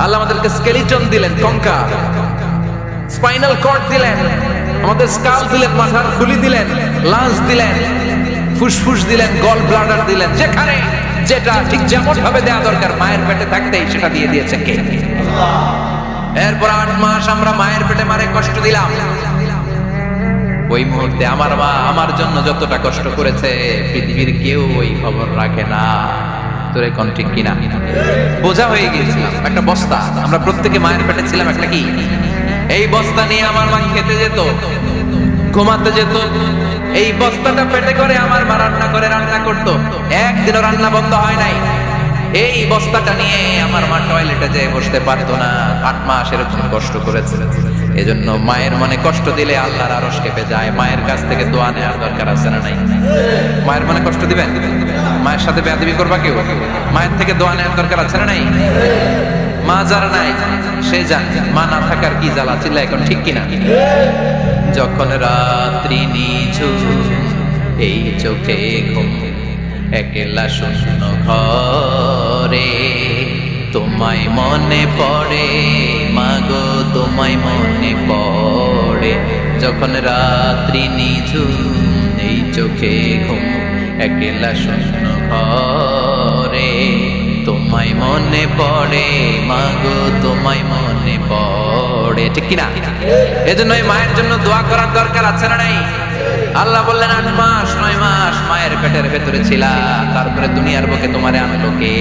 আল্লাহ আমাদেরকে স্কেলিটন দিলেন, কঙ্কাল, স্পাইনাল কর্ড দিলেন, আমাদের স্কাল দিলেন, মাথার খুলি দিলেন, লাঞ্চ দিলেন, ফুসফুস দিলেন, গল ব্লাডার দিলেন। যেখানে যেটা ঠিক যেমন ভাবে দেয়া দরকার মায়ের পেটে থাকতেই সেটা দিয়ে দিয়েছে কে? এরপর 8 মাস আমরা মায়ের পেটে মারে কষ্ট দিলাম। ওই মুহূর্তে আমার মা আমার জন্য যতটা কষ্ট করেছে পৃথিবীর কেউ ওই খবর রাখে না। তোরে কোন ঠিক কিনা? বোঝা হয়ে গিয়েছিলাম, একটা বস্তা। আমরা প্রত্যেকে মায়ের পেটে ছিলাম একটা কি? এই বস্তা নিয়ে আমার মা খেতে যেত, ঘুমাতে যেত। এই বস্তাটা পেটে করে আমার মা রান্না করে রান্না করতো, একদিনও রান্না বন্ধ হয় নাই। এই বস্তাটা নিয়ে আমার মা টয়লেটে যেয়ে বসতে পারতো না। 8 মাস এরকম কষ্ট করেছে। এজন্য মায়ের মনে কষ্ট দিলে আল্লাহর আরশ কেঁপে যায়। মায়ের কাছ থেকে দোয়া নেওয়ার দরকার আছে না নাই? মায়ের মনে কষ্ট দিবেন? মায়ের সাথে বেয়াদবি করবা কেউ? মায়ের থেকে দোয়া নেওয়ার দরকার আছে না নাই? মা যারা নাই সে জানে মা না থাকার কি জ্বালা। চিল্লা এখন ঠিক কিনা? যখন রাত্রি নিঝুম, এই চোখে ঘুম, একলা শূন্য ঘরে, তোমায় মনে পড়ে মাগো, তোমায় মনে পড়ে। যখন রাত্রি নিঝুম, এই চোখে ঘুম, একলা শূন্য ঘরে, তোমায় মনে পড়ে মাগো, তোমায় মনে পড়ে। ঠিক কিনা? এজন্য মায়ের জন্য দোয়া করার দরকার আছে না নাই? আল্লাহ বললেন 8 মাস 9 মাস মায়ের পেটের ভেতরে ছিলা, তারপরে দুনিয়ার বুকে তোমারে আনলো কে?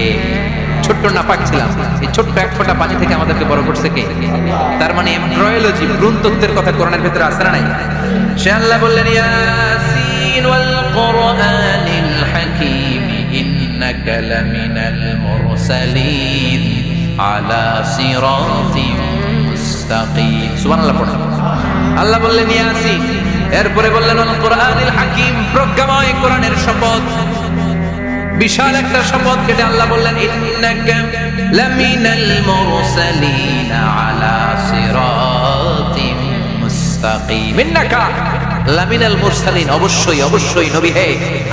ছোট্ট নাপাক ছিলাম, এই ছোট্ট এক ফোঁটা পানি থেকে আমাদেরকে বড় করছে কে? তার মানে এমব্রয়োলজি, ভ্রূণ তত্ত্বের কথা কোরআনের ভেতরে আছে না নাই? সে আল্লাহ বললেন ইয়াসিন ওয়াল কুরআনিল হাকীম ইন্নাকা লামিনাল মুরসালিন আলা সিরাতিম মুস্তাকিম। সুবহানাল্লাহ পড়ুন। আল্লাহ বললেন ইয়াসিন, এরপরে বললেন আল কুরআনিল হাকীম, প্রজ্ঞাময় কোরআনের শপথ। বিশাল একটা শপথ কেটে আল্লাহ বললেন ইন্নাকা লামিনাল মুরসালিন আলা সিরাতিম মুস্তাকিম। ইন্নাকা লামিনাল মুরসালিন, অবশ্যই অবশ্যই নবী হে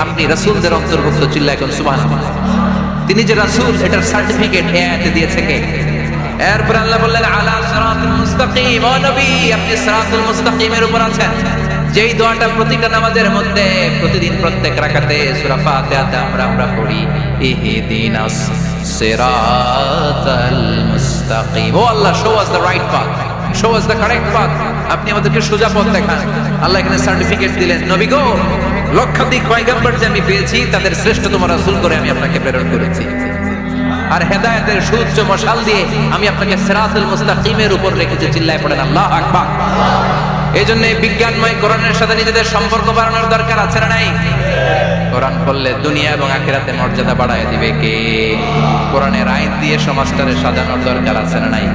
আপনি রাসূলদের অন্তর্ভুক্ত। চিল্লা এখন সুবহানাল্লাহ। তিনি যে রাসূল এটার সার্টিফিকেট এই আয়াতে দিয়েছে কে? এরপর আল্লাহ বললেন আলা সিরাতিল মুস্তাকিম, ও নবী আপনি সিরাতুল মুস্তাকিমের উপর আছেন। যেই দোয়াটা প্রতিটা নামাজের মধ্যে প্রতিদিন প্রত্যেক রাকাতে সূরা ফাতিহাতে আমরা পড়ি, ইহদিনাস সিরাতাল মুস্তাকিম। O Allah, show us the right path, show us the correct path. আপনি আমাদেরকে সোজা পথ দেখান। আল্লাহ এখানে সার্টিফিকেট দিলেন, নবী গো লক্ষাধিক পয়গম্বর যে আমি পেয়েছি তাদের শ্রেষ্ঠতম রাসূল করে আমি আপনাকে প্রেরণ করেছি। আর হেদায়েতের সুউচ্চ মশাল দিয়ে আমি আপনাকে সিরাতুল মুস্তাকিমের উপর রেখেছি। চিল্লায় পড়েন আল্লাহু আকবার। এই জন্য বিজ্ঞানময় কোরআনের সাথে নিজেদের সম্পর্ক বাড়ানোর দরকার আছে না নাই? কোরআন পড়লে দুনিয়া এবং আখিরাতে মর্যাদা বাড়ায় দিবে কে? কোরআনের আইন দিয়ে সমাজটারে সাজানোর দরকার আছে না নাই?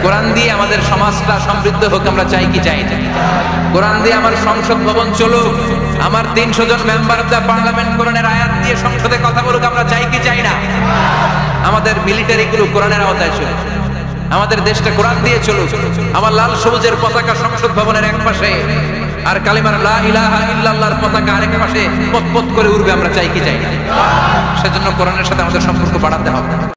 কোরআন দিয়ে আমাদের সমাজটা সমৃদ্ধ হোক আমরা চাই কি চাই না? কোরআন দিয়ে আমার সংসদ ভবন চলুক, আমার 300 জন মেম্বার অফ দ্য পার্লামেন্ট কোরআনের আয়াত দিয়ে সংসদে কথা বলুক আমরা চাই কি চাই না? আমাদের মিলিটারি গুলো কোরআনের আওতায় চলুক, আমাদের দেশটা কোরআন দিয়ে চলুক। আমার লাল সবুজের পতাকা সংসদ ভবনের এক পাশে, আর কালিমার লা ইলাহা ইল্লাল্লাহর পতাকা আরেক পাশে পতপত করে উড়বে আমরা চাই কি চাই না? সেজন্য কোরআনের সাথে আমাদের সম্পর্ক বাড়াতে হবে।